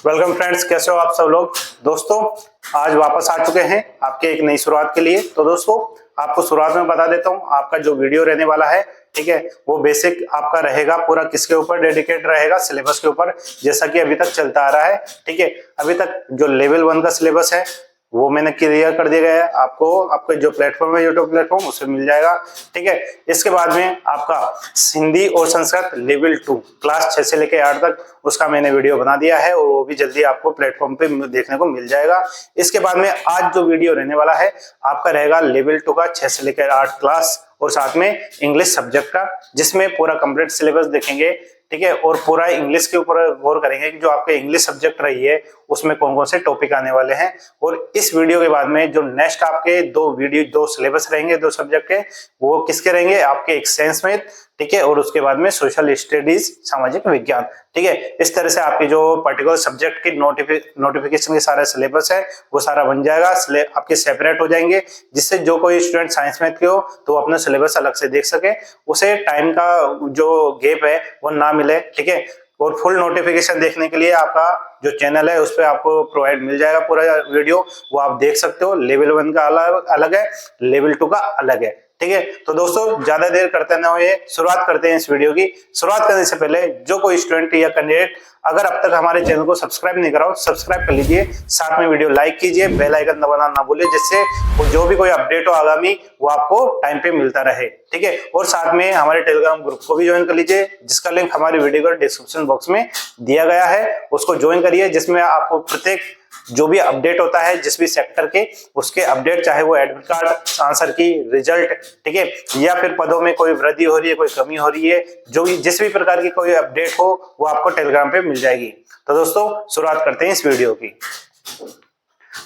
Welcome friends, कैसे हो आप सब लोग। दोस्तों आज वापस आ चुके हैं आपके एक नई शुरुआत के लिए। तो दोस्तों आपको शुरुआत में बता देता हूं, आपका जो वीडियो रहने वाला है, ठीक है, वो बेसिक आपका रहेगा, पूरा किसके ऊपर डेडिकेट रहेगा, सिलेबस के ऊपर, जैसा कि अभी तक चलता आ रहा है। ठीक है, अभी तक जो लेवल 1 का सिलेबस है वो मैंने क्लियर कर दिया गया है आपको, आपके जो प्लेटफॉर्म है यूट्यूब प्लेटफॉर्म, उसमें मिल जाएगा। ठीक है, इसके बाद में आपका हिंदी और संस्कृत लेवल 2 क्लास 6 से लेकर 8 तक उसका मैंने वीडियो बना दिया है और वो भी जल्दी आपको प्लेटफॉर्म पे देखने को मिल जाएगा। इसके बाद में आज जो वीडियो रहने वाला है आपका रहेगा लेवल 2 का 6 से लेकर 8 क्लास और साथ में इंग्लिश सब्जेक्ट का, जिसमें पूरा कंप्लीट सिलेबस देखेंगे। ठीक है, और पूरा इंग्लिश के ऊपर गौर करेंगे कि जो आपके इंग्लिश सब्जेक्ट रही है उसमें कौन कौन से टॉपिक आने वाले हैं। और इस वीडियो के बाद में जो नेक्स्ट आपके दो सिलेबस रहेंगे, 2 सब्जेक्ट के, वो किसके रहेंगे, आपके एक साइंस मैथ, ठीक है, और उसके बाद में सोशल स्टडीज सामाजिक विज्ञान। ठीक है, इस तरह से आपकी जो पर्टिकुलर सब्जेक्ट की नोटिफिकेशन के सारा सिलेबस है वो सारा बन जाएगा, आपके सेपरेट हो जाएंगे, जिससे जो कोई स्टूडेंट साइंस मैथ के हो तो वो अपना सिलेबस अलग से देख सके, उसे टाइम का जो गैप है वो ना मिले। ठीक है, और फुल नोटिफिकेशन देखने के लिए आपका जो चैनल है उस पर आपको प्रोवाइड मिल जाएगा पूरा वीडियो, वो आप देख सकते हो। लेवल 1 का अलग है, लेवल 2 का अलग है। ठीक है, तो दोस्तों ज्यादा देर करते ना हुए शुरुआत करते हैं इस वीडियो की। शुरुआत करने से पहले जो कोई स्टूडेंट या कैंडिडेट अगर अब तक हमारे चैनल को सब्सक्राइब नहीं करा हो, सब्सक्राइब कर लीजिए, साथ में वीडियो लाइक कीजिए, बेल आइकन दबाना ना भूलिए, जिससे जो भी कोई अपडेट हो आगामी वो आपको टाइम पे मिलता रहे। ठीक है, और साथ में हमारे टेलीग्राम ग्रुप को भी ज्वाइन कर लीजिए, जिसका लिंक हमारे वीडियो का डिस्क्रिप्शन बॉक्स में दिया गया है, उसको ज्वाइन करिए, जिसमें आपको प्रत्येक जो भी अपडेट होता है जिस भी सेक्टर के, उसके अपडेट, चाहे वो एडमिट कार्ड आंसर की रिजल्ट, ठीक है, या फिर पदों में कोई वृद्धि हो रही है, कोई कमी हो रही है, जो जिस भी प्रकार की कोई अपडेट हो वो आपको टेलीग्राम पे मिल जाएगी। तो दोस्तों शुरुआत करते हैं इस वीडियो की।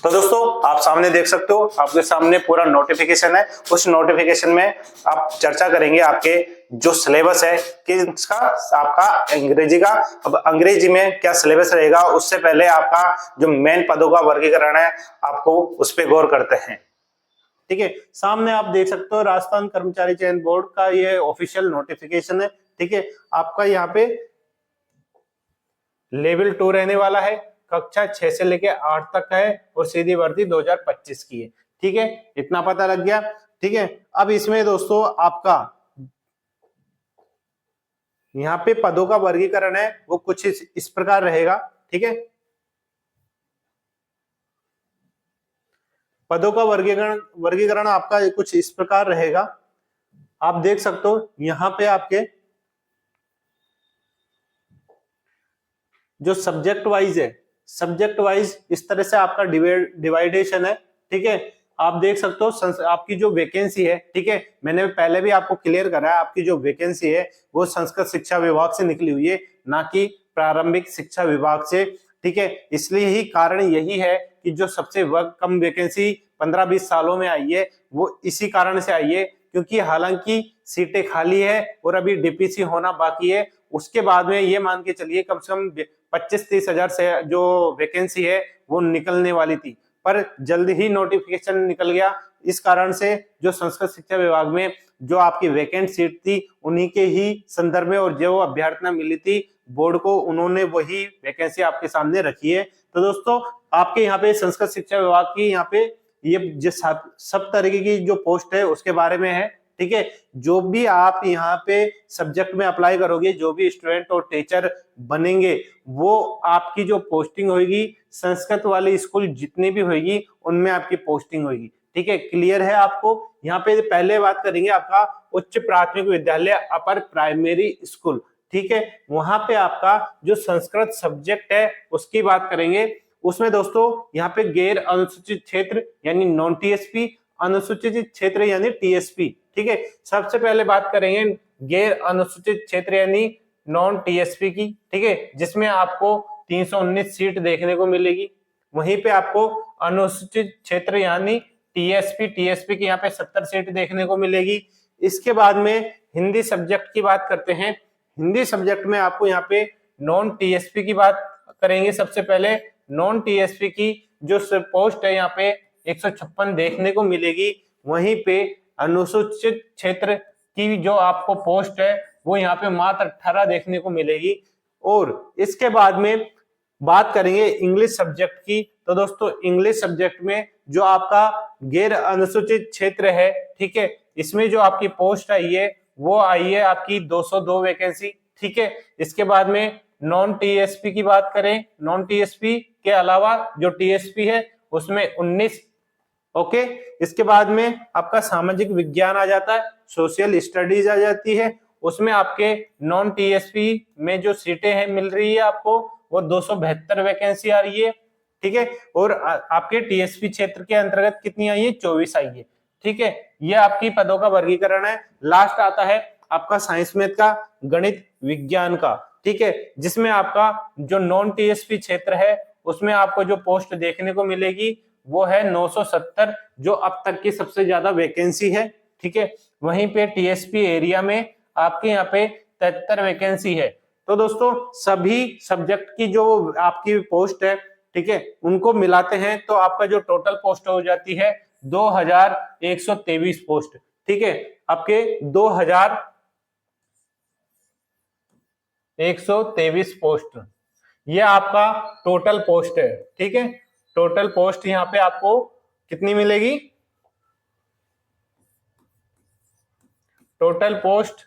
तो दोस्तों आप सामने देख सकते हो, आपके सामने पूरा नोटिफिकेशन है। उस नोटिफिकेशन में आप चर्चा करेंगे आपके जो सिलेबस है किसका, आपका अंग्रेजी का। अब अंग्रेजी में क्या सिलेबस रहेगा, उससे पहले आपका जो मेन पदों का वर्गीकरण है आपको उस पर गौर करते हैं। ठीक है, सामने आप देख सकते हो राजस्थान कर्मचारी चयन बोर्ड का ये ऑफिशियल नोटिफिकेशन है। ठीक है, आपका यहाँ पे लेवल 2 रहने वाला है, कक्षा 6 से लेके 8 तक है और सीधी भर्ती 2025 की है। ठीक है, इतना पता लग गया। ठीक है, अब इसमें दोस्तों आपका यहाँ पे पदों का वर्गीकरण है वो कुछ इस प्रकार रहेगा। ठीक है, पदों का वर्गीकरण आपका कुछ इस प्रकार रहेगा। आप देख सकते हो यहाँ पे आपके जो सब्जेक्ट वाइज है, सब्जेक्ट वाइज इस तरह से आपका डिवाइडेशन है। ठीक है, आप देख सकते हो आपकी जो वैकेंसी है, ठीक है, मैंने पहले भी आपको क्लियर करा है, आपकी जो वैकेंसी है वो संस्कृत शिक्षा विभाग से निकली हुई है, ना कि प्रारंभिक शिक्षा विभाग से। ठीक है, इसलिए ही कारण यही है कि जो सबसे कम वैकेंसी 15-20 सालों में आई है वो इसी कारण से आई है, क्योंकि हालांकि सीटें खाली है और अभी डीपीसी होना बाकी है। उसके बाद में ये मान के चलिए कम से कम 25-30 हजार से जो वैकेंसी है वो निकलने वाली थी, पर जल्द ही नोटिफिकेशन निकल गया। इस कारण से जो संस्कृत शिक्षा विभाग में जो आपकी वैकेंट सीट थी उन्हीं के ही संदर्भ में और जो अभ्यर्थियां मिली थी बोर्ड को, उन्होंने वही वैकेंसी आपके सामने रखी है। तो दोस्तों आपके यहाँ पे संस्कृत शिक्षा विभाग की यहाँ पे ये सब तरीके की जो पोस्ट है उसके बारे में है। ठीक है, जो भी आप यहाँ पे सब्जेक्ट में अप्लाई करोगे, जो भी स्टूडेंट और टीचर बनेंगे, वो आपकी जो पोस्टिंग होगी संस्कृत वाली स्कूल जितनी भी होगी उनमें आपकी पोस्टिंग होगी। ठीक है, क्लियर है आपको। यहाँ पे पहले बात करेंगे आपका उच्च प्राथमिक विद्यालय अपर प्राइमरी स्कूल। ठीक है, वहां पे आपका जो संस्कृत सब्जेक्ट है उसकी बात करेंगे। उसमें दोस्तों यहाँ पे गैर अनुसूचित क्षेत्र यानी नॉन टीएसपी, अनुसूचित क्षेत्र यानी टीएसपी। ठीक है, सबसे पहले बात करेंगे गैर अनुसूचित क्षेत्र यानी नॉन टीएसपी की। ठीक है, जिसमें आपको 319 सीट देखने को मिलेगी। वहीं पे आपको अनुसूचित क्षेत्र यानी टीएसपी की यहाँ पे 70 सीट देखने को मिलेगी। इसके बाद में हिंदी सब्जेक्ट की बात करते हैं। हिंदी सब्जेक्ट में आपको यहाँ पे नॉन टीएसपी की बात करेंगे। सबसे पहले नॉन टीएसपी की जो पोस्ट है यहाँ पे 156 देखने को मिलेगी। वहीं पे अनुसूचित क्षेत्र की जो आपको पोस्ट है वो यहाँ पे मात्र 18 देखने को मिलेगी। और इसके बाद में बात करेंगे इंग्लिश सब्जेक्ट की। तो दोस्तों इंग्लिश सब्जेक्ट में जो आपका गैर अनुसूचित क्षेत्र है, ठीक है, इसमें जो आपकी पोस्ट आई है वो आई है आपकी 202 वैकेंसी, ठीक है। इसके बाद में नॉन टीएसपी की बात करें, नॉन टीएसपी के अलावा जो टीएसपी है उसमें 19, ओके। इसके बाद में आपका सामाजिक विज्ञान आ जाता है, सोशल स्टडीज आ जाती है, उसमें आपके नॉन टीएसपी में जो सीटें हैं मिल रही है आपको वो 272 वैकेंसी आ रही है, ठीक है। और आपके टीएसपी क्षेत्र के अंतर्गत कितनी आई है, 24 आई है, ठीक है। ये आपकी पदों का वर्गीकरण है। लास्ट आता है आपका साइंस मैथ का, गणित विज्ञान का, ठीक है, जिसमें आपका जो नॉन टीएसपी क्षेत्र है उसमें आपको जो पोस्ट देखने को मिलेगी वो है 970, जो अब तक की सबसे ज्यादा वैकेंसी है, ठीक है। वहीं पे टीएसपी एरिया में आपके यहाँ पे 73 वैकेंसी है। तो दोस्तों सभी सब्जेक्ट की जो आपकी पोस्ट है, ठीक है, उनको मिलाते हैं तो आपका जो टोटल पोस्ट हो जाती है 2123 पोस्ट, ठीक है। आपके 2123 पोस्ट, ये आपका टोटल पोस्ट है, ठीक है। टोटल पोस्ट यहाँ पे आपको कितनी मिलेगी, टोटल पोस्ट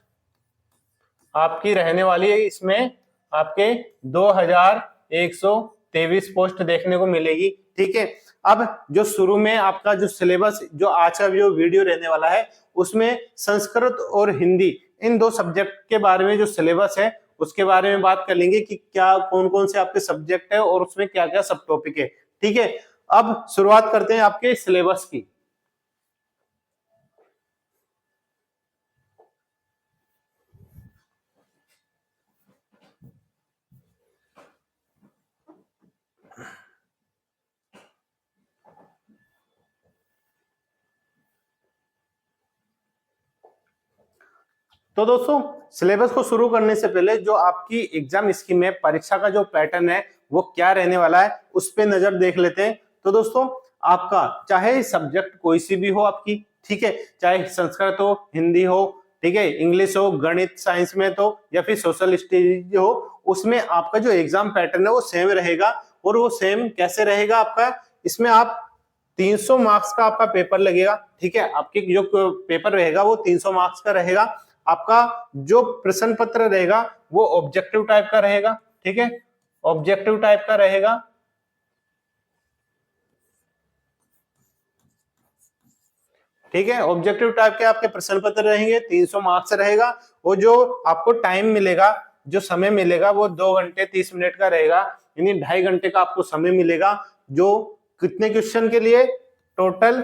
आपकी रहने वाली है इसमें आपके 2123 पोस्ट देखने को मिलेगी, ठीक है। अब जो शुरू में आपका जो सिलेबस, जो आज का जो वीडियो रहने वाला है उसमें संस्कृत और हिंदी इन दो सब्जेक्ट के बारे में जो सिलेबस है उसके बारे में बात कर लेंगे कि क्या कौन कौन से आपके सब्जेक्ट है और उसमें क्या क्या सब टॉपिक है, ठीक है। अब शुरुआत करते हैं आपके सिलेबस की। तो दोस्तों सिलेबस को शुरू करने से पहले जो आपकी एग्जाम स्कीम है, परीक्षा का जो पैटर्न है वो क्या रहने वाला है उस पे नजर देख लेते हैं। तो दोस्तों आपका चाहे सब्जेक्ट कोई सी भी हो आपकी, ठीक है, चाहे संस्कृत हो, हिंदी हो, ठीक है, इंग्लिश हो, गणित साइंस में तो या फिर सोशल स्टडीज हो, उसमें आपका जो एग्जाम पैटर्न है वो सेम रहेगा। और वो सेम कैसे रहेगा आपका, इसमें आप 300 मार्क्स का आपका पेपर लगेगा, ठीक है। आपके जो पेपर रहेगा वो 300 मार्क्स का रहेगा। आपका जो प्रश्न पत्र रहेगा वो ऑब्जेक्टिव टाइप का रहेगा, ठीक है, ऑब्जेक्टिव टाइप का रहेगा, ठीक है। ऑब्जेक्टिव टाइप के आपके प्रश्न पत्र रहेंगे, 300 मार्क्स रहेगा। और जो आपको टाइम मिलेगा, जो समय मिलेगा वो 2 घंटे 30 मिनट का रहेगा, यानी 2.5 घंटे का आपको समय मिलेगा। जो कितने क्वेश्चन के लिए, टोटल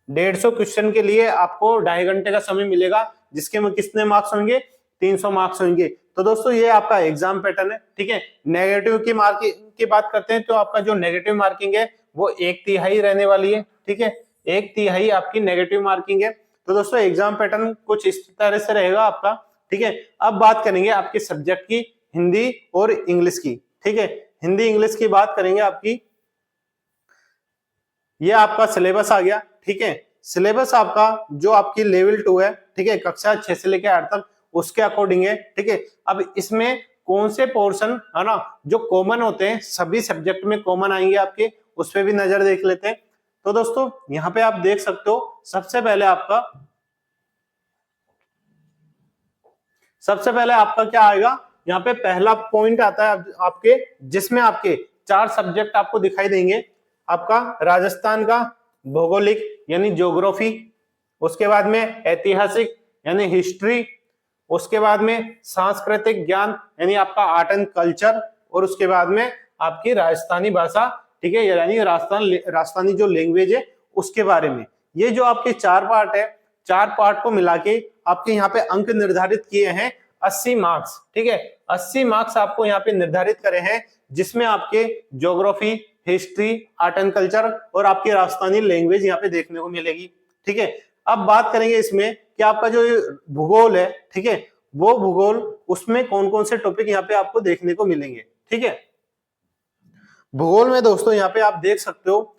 150 क्वेश्चन के लिए आपको 2.5 घंटे का समय मिलेगा, जिसके में कितने मार्क्स होंगे, 300 मार्क्स होंगे। तो दोस्तों ये आपका एग्जाम पैटर्न है, ठीक है। नेगेटिव की मार्किंग की बात करते हैं तो आपका जो नेगेटिव मार्किंग है वो 1/3 रहने वाली है, ठीक है, 1/3 आपकी नेगेटिव मार्किंग है। तो दोस्तों एग्जाम पैटर्न कुछ इस तरह से रहेगा आपका, ठीक है। अब बात करेंगे आपके सब्जेक्ट की, हिंदी और इंग्लिश की, ठीक है। हिंदी इंग्लिश की बात करेंगे आपकी, ये आपका सिलेबस आ गया, ठीक है। सिलेबस आपका जो आपकी लेवल 2 है, ठीक है, कक्षा 6 से लेकर 8 तक उसके अकॉर्डिंग है, ठीक है। अब इसमें कौन से पोर्शन है ना जो कॉमन होते हैं, सभी सब्जेक्ट में कॉमन आएंगे आपके, उस पर भी नजर देख लेते हैं। तो दोस्तों यहाँ पे आप देख सकते हो सबसे पहले आपका क्या आएगा, यहाँ पे पहला पॉइंट आता है आपके, जिसमें आपके 4 सब्जेक्ट आपको दिखाई देंगे। आपका राजस्थान का भौगोलिक यानी ज्योग्राफी, उसके बाद में ऐतिहासिक यानी हिस्ट्री, उसके बाद में सांस्कृतिक ज्ञान यानी आपका आर्ट एंड कल्चर, और उसके बाद में आपकी राजस्थानी भाषा, ठीक है, यानी राजस्थानी जो लैंग्वेज है उसके बारे में। ये जो आपके 4 पार्ट है, 4 पार्ट को मिला के आपके यहाँ पे अंक निर्धारित किए हैं 80 मार्क्स, ठीक है। 80 मार्क्स आपको यहाँ पे निर्धारित करे हैं, जिसमें आपके geography, history, art and culture और आपकी राजस्थानी लैंग्वेज यहाँ पे देखने को मिलेगी, ठीक है। अब बात करेंगे इसमें कि आपका जो भूगोल है, ठीक है, वो भूगोल, उसमें कौन कौन से टॉपिक यहाँ पे आपको देखने को मिलेंगे, ठीक है। भूगोल में दोस्तों यहाँ पे आप देख सकते हो,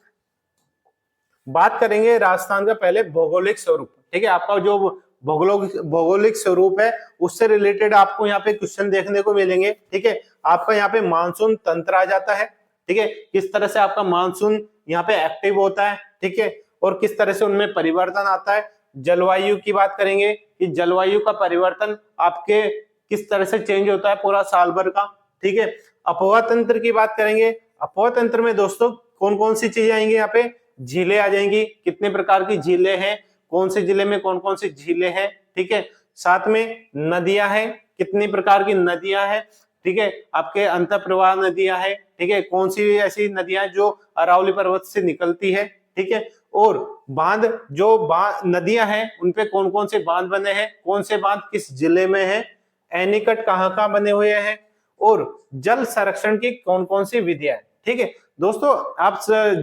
बात करेंगे राजस्थान का पहले भौगोलिक स्वरूप, ठीक है। आपका जो भौगोलिक स्वरूप है उससे रिलेटेड आपको यहाँ पे क्वेश्चन देखने को मिलेंगे। ठीक है, आपका यहाँ पे मानसून तंत्र आ जाता है। ठीक है, किस तरह से आपका मानसून यहाँ पे एक्टिव होता है। ठीक है, और किस तरह से उनमें परिवर्तन आता है। जलवायु की बात करेंगे कि जलवायु का परिवर्तन आपके किस तरह से चेंज होता है पूरा साल भर का। ठीक है, अफवाह तंत्र की बात करेंगे। अफवाह तंत्र में दोस्तों कौन कौन सी चीजें आएंगी, यहाँ पे झीलें आ जाएंगी, कितने प्रकार की झीलें हैं, कौन से जिले में कौन कौन सी झीलें हैं। ठीक है, साथ में नदियां हैं, कितनी प्रकार की नदियां हैं। ठीक है, आपके अंतर प्रवाह नदियां हैं। ठीक है, कौन सी ऐसी नदियां जो अरावली पर्वत से निकलती है। ठीक है, और बांध जो नदियां हैं उनपे कौन कौन से बांध बने हैं, कौन से बांध किस जिले में है, एनीकट कहाँ कहाँ बने हुए हैं, और जल संरक्षण की कौन कौन सी विधियां हैं। ठीक है दोस्तों, आप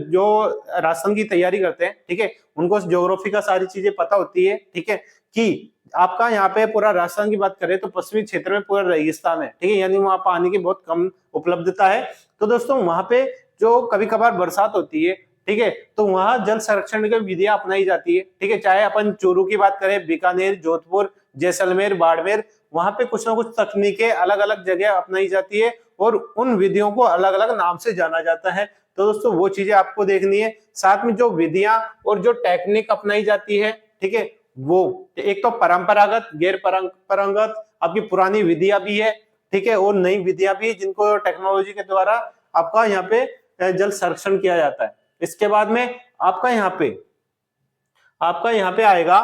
जो राजस्थान की तैयारी करते हैं, ठीक है, उनको ज्योग्राफी का सारी चीजें पता होती है। ठीक है, कि आपका यहाँ पे पूरा राजस्थान की बात करें तो पश्चिमी क्षेत्र में पूरा रेगिस्तान है। ठीक है, यानी वहां पानी की बहुत कम उपलब्धता है। तो दोस्तों वहां पे जो कभी कभार बरसात होती है, ठीक है, तो वहां जल संरक्षण की विधियां अपनाई जाती है। ठीक है, चाहे अपन चूरू की बात करें, बीकानेर, जोधपुर, जैसलमेर, बाड़मेर, वहां पे कुछ ना कुछ तकनीकें अलग अलग जगह अपनाई जाती है और उन विधियों को अलग अलग नाम से जाना जाता है। तो दोस्तों वो चीजें आपको देखनी है। साथ में जो विधियां और जो टेक्निक अपनाई जाती है, ठीक है, वो एक तो परंपरागत, गैर परंपरागत आपकी पुरानी विधियां भी है। ठीक है, और नई विधियां भी जिनको टेक्नोलॉजी के द्वारा आपका यहाँ पे जल संरक्षण किया जाता है। इसके बाद में आपका यहाँ पे आएगा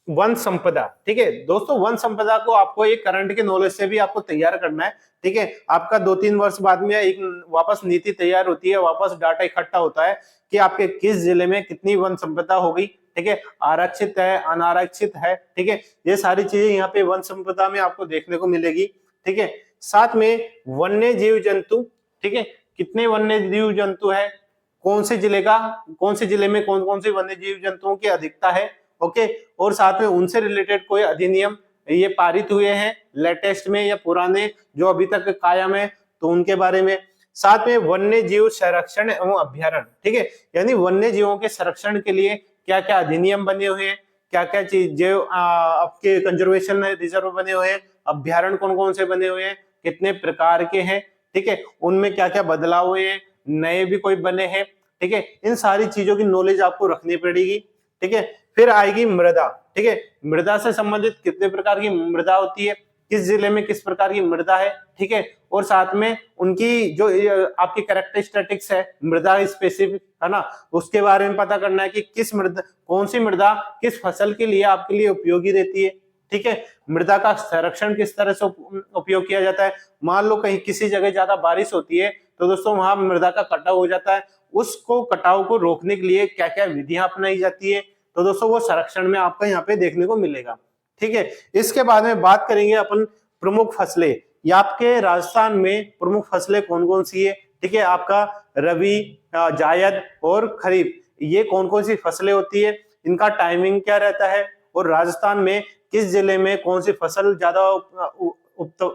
वन संपदा। ठीक है दोस्तों, वन संपदा को आपको एक करंट के नॉलेज से भी आपको तैयार करना है। ठीक है, आपका 2-3 वर्ष बाद में एक वापस नीति तैयार होती है, वापस डाटा इकट्ठा होता है कि आपके किस जिले में कितनी वन संपदा हो गई। ठीक है, आरक्षित है, अनारक्षित है। ठीक है, ये सारी चीजें यहाँ पे वन संपदा में आपको देखने को मिलेगी। ठीक है, साथ में वन्य जीव जंतु। ठीक है, कितने वन्य जीव जंतु है, कौन से जिले में कौन कौन से वन्य जीव जंतुओं की अधिकता है। ओके, और साथ में उनसे रिलेटेड कोई अधिनियम ये पारित हुए हैं लेटेस्ट में या पुराने जो अभी तक कायम है, तो उनके बारे में। साथ में वन्य जीव संरक्षण एवं अभ्यारण्य। ठीक है, यानी वन्य जीवों के संरक्षण के लिए क्या क्या अधिनियम बने हुए हैं, क्या क्या चीज जो आपके कंजर्वेशन रिजर्व बने हुए हैं, अभ्यारण्य कौन कौन से बने हुए हैं, कितने प्रकार के हैं। ठीक है, उनमें क्या क्या बदलाव हुए हैं, नए भी कोई बने हैं। ठीक है, इन सारी चीजों की नॉलेज आपको रखनी पड़ेगी। ठीक है, फिर आएगी मृदा। ठीक है, मृदा से संबंधित कितने प्रकार की मृदा होती है, किस जिले में किस प्रकार की मृदा है। ठीक है, और साथ में उनकी जो आपकी कैरेक्टरिस्टिक्स है मृदा स्पेसिफिक, है ना, उसके बारे में पता करना है कि किस मृदा, कौन सी मृदा किस फसल के लिए आपके लिए उपयोगी रहती है। ठीक है, मृदा का संरक्षण किस तरह से उपयोग किया जाता है। मान लो कहीं किसी जगह ज्यादा बारिश होती है तो दोस्तों वहां मृदा का कटाव हो जाता है, उसको कटाव को रोकने के लिए क्या क्या विधियां अपनाई जाती है, तो दोस्तों वो संरक्षण में आपका यहाँ पे देखने को मिलेगा। ठीक है, इसके बाद में बात करेंगे अपन प्रमुख फसलें। ये आपके राजस्थान में प्रमुख फसलें कौन कौन सी है। ठीक है, आपका रबी, जायद और खरीफ, ये कौन कौन सी फसलें होती है, इनका टाइमिंग क्या रहता है, और राजस्थान में किस जिले में कौन सी फसल ज्यादा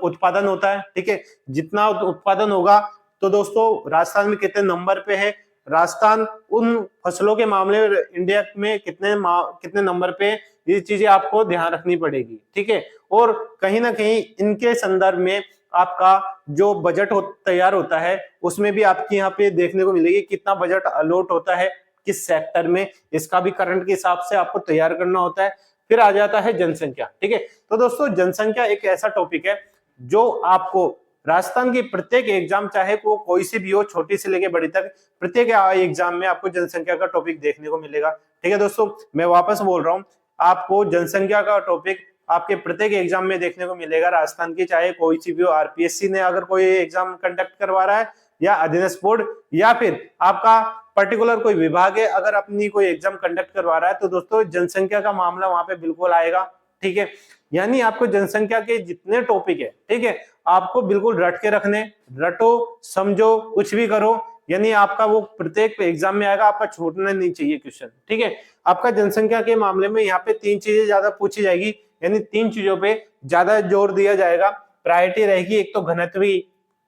उत्पादन होता है। ठीक है, जितना उत्पादन होगा तो दोस्तों राजस्थान में कितने नंबर पे है, राजस्थान उन फसलों के मामले में इंडिया में कितने नंबर पे, ये चीजें आपको ध्यान रखनी पड़ेगी। ठीक है, और कहीं ना कहीं इनके संदर्भ में आपका जो बजट तैयार होता है उसमें भी आपकी यहाँ पे देखने को मिलेगी कितना बजट अलॉट होता है किस सेक्टर में, इसका भी करंट के हिसाब से आपको तैयार करना होता है। फिर आ जाता है जनसंख्या। ठीक है, तो दोस्तों जनसंख्या एक ऐसा टॉपिक है जो आपको राजस्थान की प्रत्येक एग्जाम, चाहे वो कोई सी भी हो, छोटी से लेके बड़ी तक, प्रत्येक एग्जाम में आपको जनसंख्या का टॉपिक देखने को मिलेगा। ठीक है दोस्तों, मैं वापस बोल रहा हूँ, आपको जनसंख्या का टॉपिक आपके प्रत्येक एग्जाम में देखने को मिलेगा राजस्थान की, चाहे कोई सी भी हो। आरपीएससी ने अगर कोई एग्जाम कंडक्ट करवा रहा है, या अधीनस्थ बोर्ड, या फिर आपका पर्टिकुलर कोई विभाग है अगर अपनी कोई एग्जाम कंडक्ट करवा रहा है, तो दोस्तों जनसंख्या का मामला वहां पे बिल्कुल आएगा। ठीक है, यानी आपको जनसंख्या के जितने टॉपिक है, ठीक है, आपको बिल्कुल रट के रखने, रटो समझो कुछ भी करो, यानी आपका वो प्रत्येक एग्जाम में आएगा, आपका छूटना नहीं चाहिए क्वेश्चन। ठीक है, आपका जनसंख्या के मामले में यहाँ पे 3 चीजें ज्यादा पूछी जाएगी, यानी 3 चीजों पे ज्यादा जोर दिया जाएगा, प्रायोरिटी रहेगी। एक तो घनत्व,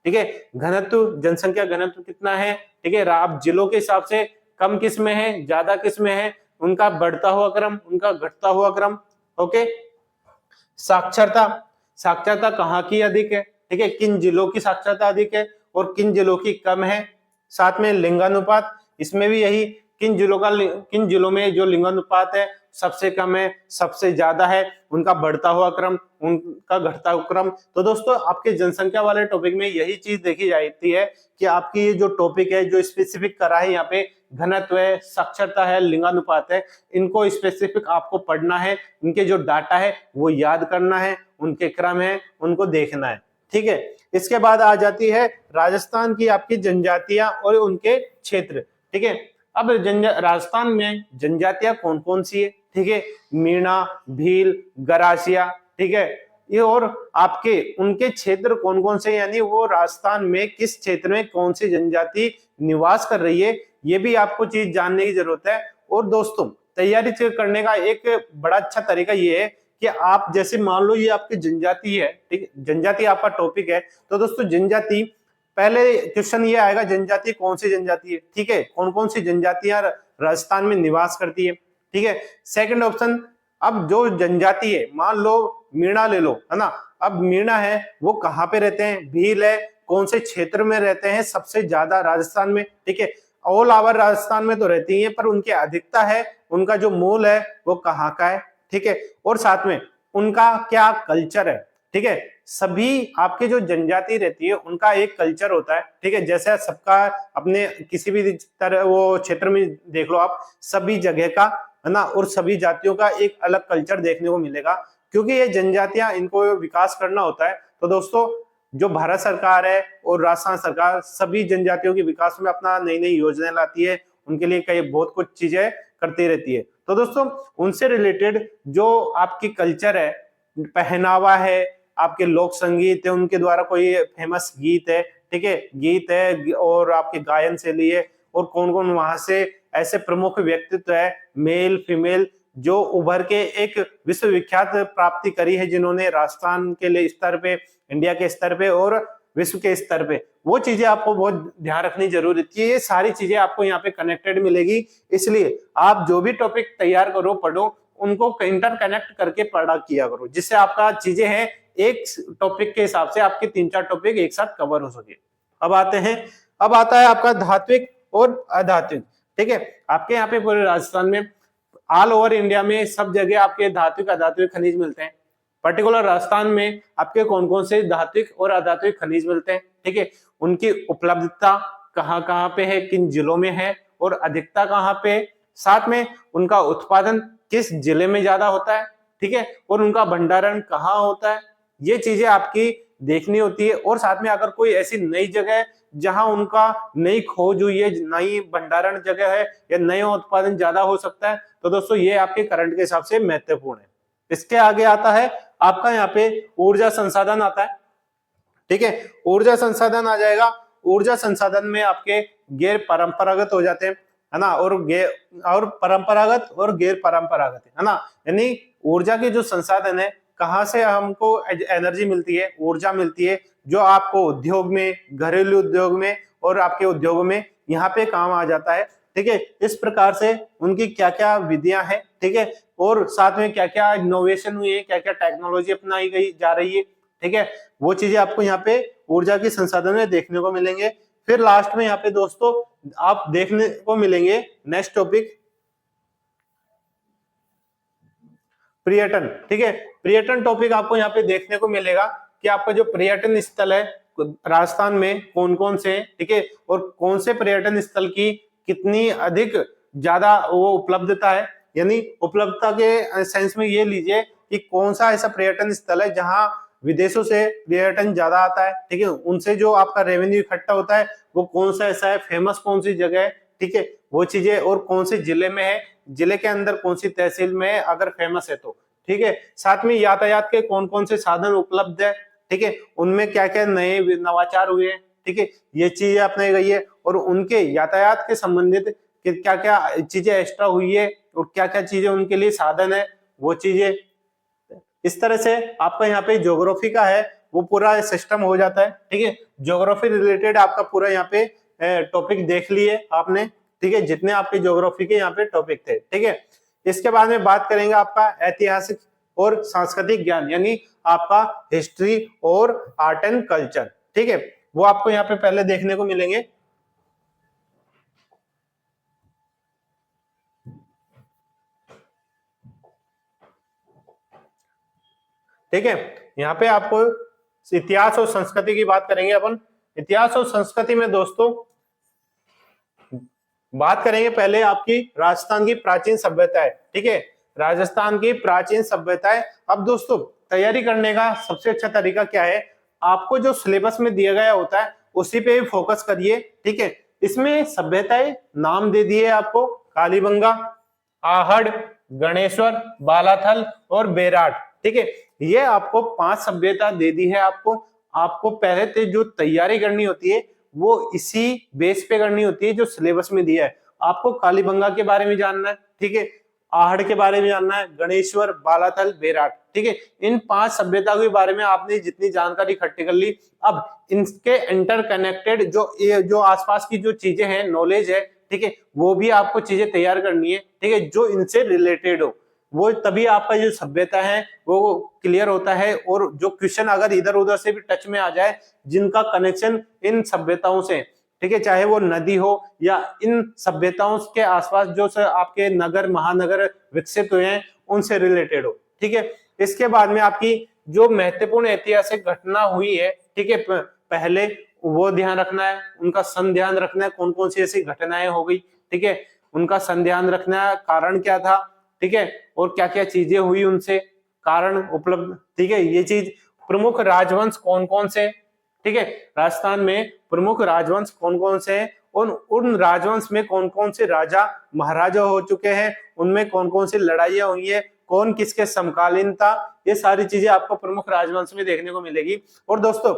ठीक है, घनत्व, जनसंख्या घनत्व कितना है। ठीक है, आप जिलों के हिसाब से कम किस में है, ज्यादा किस में है, उनका बढ़ता हुआ क्रम, उनका घटता हुआ क्रम। ओके। साक्षरता, साक्षरता कहाँ की अधिक है, ठीक है, किन जिलों की साक्षरता अधिक है और किन जिलों की कम है। साथ में लिंगानुपात, इसमें भी यही किन जिलों में जो लिंगानुपात है सबसे कम है, सबसे ज्यादा है, उनका बढ़ता हुआ क्रम, उनका घटता हुआ क्रम। तो दोस्तों आपके जनसंख्या वाले टॉपिक में यही चीज देखी जाती है कि आपकी ये जो टॉपिक है जो स्पेसिफिक करा है यहाँ पे, घनत्व है, साक्षरता है, लिंगानुपात है, इनको स्पेसिफिक आपको पढ़ना है, इनके जो डाटा है वो याद करना है, उनके क्रम है उनको देखना है, ठीक है। इसके बाद आ जाती है राजस्थान की आपकी जनजातियां और उनके क्षेत्र, ठीक है। अब राजस्थान में जनजातियां कौन कौन सी है, ठीक है, मीणा, भील, गरासिया, ठीक है, ये और आपके उनके क्षेत्र कौन कौन से, यानी वो राजस्थान में किस क्षेत्र में कौन सी जनजाति निवास कर रही है, ये भी आपको चीज जानने की जरूरत है। और दोस्तों तैयारी करने का एक बड़ा अच्छा तरीका ये है कि आप जैसे मान लो ये आपकी जनजाति है, ठीक है, जनजाति आपका टॉपिक है, तो दोस्तों जनजाति, पहले क्वेश्चन ये आएगा जनजाति कौन सी जनजाति है, ठीक है, कौन कौन सी जनजातियां राजस्थान में निवास करती है, ठीक है। सेकंड ऑप्शन, अब जो जनजाति है मान लो मीणा ले लो, है ना, अब मीणा है वो कहाँ पे रहते हैं, भील है कौन से क्षेत्र में रहते हैं सबसे ज्यादा राजस्थान में, ठीक है, ऑल ओवर राजस्थान में तो रहती है पर उनकी अधिकता है, उनका जो मूल है वो कहाँ का है, ठीक है, और साथ में उनका क्या कल्चर है, ठीक है। सभी आपके जो जनजाति रहती है उनका एक कल्चर होता है, ठीक है, जैसे सबका अपने किसी भी तरह वो क्षेत्र में देख लो आप, सभी जगह का, है ना, और सभी जातियों का एक अलग कल्चर देखने को मिलेगा, क्योंकि ये जनजातियां इनको विकास करना होता है। तो दोस्तों जो भारत सरकार है और राजस्थान सरकार सभी जनजातियों के विकास में अपना नई नई योजनाएं लाती है, उनके लिए कई बहुत कुछ चीजें करती रहती है। तो दोस्तों उनसे रिलेटेड जो आपकी कल्चर है, पहनावा है, आपके लोक संगीत है, उनके द्वारा कोई फेमस गीत है, ठीक है, गीत है और आपके गायन शैली है, और कौन कौन वहां से ऐसे प्रमुख व्यक्तित्व है मेल फीमेल जो उभर के एक विश्व विख्यात प्राप्ति करी है, जिन्होंने राजस्थान के लिए स्तर पे, इंडिया के स्तर पे और विश्व के स्तर पे, वो चीजें आपको बहुत ध्यान रखनी जरूरी है। ये सारी चीजें आपको यहाँ पे कनेक्टेड मिलेगी, इसलिए आप जो भी टॉपिक तैयार करो पढ़ो उनको इंटरकनेक्ट करके पढ़ा किया करो, जिससे आपका चीजें हैं एक टॉपिक के हिसाब से आपके 3-4 टॉपिक एक साथ कवर हो सके। अब आते हैं, अब आता है आपका धात्विक और अधात्विक, ठीक है। आपके यहाँ पे पूरे राजस्थान में ऑल ओवर इंडिया में सब जगह आपके धात्विक अधात्विक खनिज मिलते हैं, पर्टिकुलर राजस्थान में आपके कौन कौन से धात्विक और अधात्विक खनिज मिलते हैं, ठीक है, उनकी उपलब्धता कहाँ कहाँ पे है, किन जिलों में है और अधिकता कहाँ पे, साथ में उनका उत्पादन किस जिले में ज्यादा होता है, ठीक है, और उनका भंडारण कहाँ होता है, ये चीजें आपकी देखनी होती है। और साथ में अगर कोई ऐसी नई जगह जहां उनका नई खोज हुई है, नई भंडारण जगह है या नया उत्पादन ज्यादा हो सकता है, तो दोस्तों ये आपके करंट के हिसाब से महत्वपूर्ण है। इसके आगे आता है आपका यहाँ पे ऊर्जा संसाधन आता है, ठीक है, ऊर्जा संसाधन आ जाएगा। ऊर्जा संसाधन में आपके गैर परंपरागत हो जाते हैं, है ना, और परंपरागत और गैर परंपरागत, है ना, यानी ऊर्जा के जो संसाधन है कहाँ से हमको एनर्जी मिलती है, ऊर्जा मिलती है जो आपको उद्योग में, घरेलू उद्योग में और आपके उद्योगों में यहाँ पे काम आ जाता है, ठीक है। इस प्रकार से उनकी क्या क्या विधियां हैं, ठीक है, और साथ में क्या क्या इनोवेशन हुई है, क्या क्या टेक्नोलॉजी अपनाई गई जा रही है, ठीक है, वो चीजें आपको यहाँ पे ऊर्जा के संसाधन में देखने को मिलेंगे। फिर लास्ट में यहाँ पे दोस्तों आप देखने को मिलेंगे नेक्स्ट टॉपिक पर्यटन, ठीक है। पर्यटन टॉपिक आपको यहाँ पे देखने को मिलेगा कि आपका जो पर्यटन स्थल है राजस्थान में कौन कौन से, ठीक है, और कौन से पर्यटन स्थल की कितनी अधिक ज्यादा वो उपलब्धता है, यानी उपलब्धता के सेंस में ये लीजिए कि कौन सा ऐसा पर्यटन स्थल है जहां विदेशों से पर्यटन ज्यादा आता है, ठीक है, उनसे जो आपका रेवेन्यू इकट्ठा होता है वो कौन सा ऐसा है, फेमस कौन सी जगह है, ठीक है, वो चीजें, और कौन से जिले में है, जिले के अंदर कौन सी तहसील में है अगर फेमस है तो, ठीक है, साथ में यातायात के कौन कौन से साधन उपलब्ध है, ठीक है, उनमें क्या क्या नए नवाचार हुए हैं, ठीक है, ये चीजें अपनाई गई है, और उनके यातायात के संबंधित क्या क्या चीजें एक्स्ट्रा हुई है और क्या क्या चीजें उनके लिए साधन है, वो चीजें। इस तरह से आपका यहाँ पे ज्योग्राफी का है वो पूरा सिस्टम हो जाता है, ठीक है, ज्योग्राफी रिलेटेड आपका पूरा यहाँ पे टॉपिक देख लिए आपने, ठीक है, जितने आपके ज्योग्राफी के यहाँ पे टॉपिक थे, ठीक है। इसके बाद में बात करेंगे आपका ऐतिहासिक और सांस्कृतिक ज्ञान यानी आपका हिस्ट्री और आर्ट एंड कल्चर, ठीक है, वो आपको यहाँ पे पहले देखने को मिलेंगे। ठीक है, यहाँ पे आपको इतिहास और संस्कृति की बात करेंगे अपन। इतिहास और संस्कृति में दोस्तों बात करेंगे पहले आपकी राजस्थान की प्राचीन सभ्यताएं, ठीक है, राजस्थान की प्राचीन सभ्यताएं। अब दोस्तों तैयारी करने का सबसे अच्छा तरीका क्या है, आपको जो सिलेबस में दिया गया होता है उसी पे फोकस करिए, ठीक है। इसमें सभ्यताएं नाम दे दिए आपको, कालीबंगा, आहड़, गणेश्वर, बालाथल और बेराट, ठीक है। ये आपको 5 सभ्यता दे दी है आपको पहले से जो तैयारी करनी होती है वो इसी बेस पे करनी होती है जो सिलेबस में दिया है। आपको कालीबंगा के बारे में जानना है, ठीक है, आहड़ के बारे में जानना है, गणेश्वर, बालाथल, बेराट, ठीक है। इन 5 सभ्यताओं के बारे में आपने जितनी जानकारी इकट्ठी कर ली, अब इनके इंटरकनेक्टेड जो आसपास की जो चीजें हैं, नॉलेज है, ठीक है, वो भी आपको चीजें तैयार करनी है, ठीक है, जो इनसे रिलेटेड हो, वो तभी आपका जो सभ्यता है वो क्लियर होता है। और जो क्वेश्चन अगर इधर उधर से भी टच में आ जाए जिनका कनेक्शन इन सभ्यताओं से, ठीक है, चाहे वो नदी हो या इन सभ्यताओं के आसपास जो आपके नगर महानगर विकसित हुए हैं उनसे रिलेटेड हो, ठीक है। इसके बाद में आपकी जो महत्वपूर्ण ऐतिहासिक घटना हुई है, ठीक है, पहले वो ध्यान रखना है, उनका सन ध्यान रखना है, कौन कौन सी ऐसी घटनाएं हो गई, ठीक है, उनका सन ध्यान रखना है, कारण क्या था, ठीक है, और क्या क्या चीजें हुई उनसे, कारण उपलब्ध, ठीक है, ये चीज। प्रमुख राजवंश कौन कौन से, ठीक है, राजस्थान में प्रमुख राजवंश कौन कौन से हैं, उन राजवंश में कौन कौन से राजा महाराजा हो चुके हैं, उनमें कौन कौन सी लड़ाइयां हुई है, कौन किसके समकालीन था, ये सारी चीजें आपको प्रमुख राजवंश में देखने को मिलेगी। और दोस्तों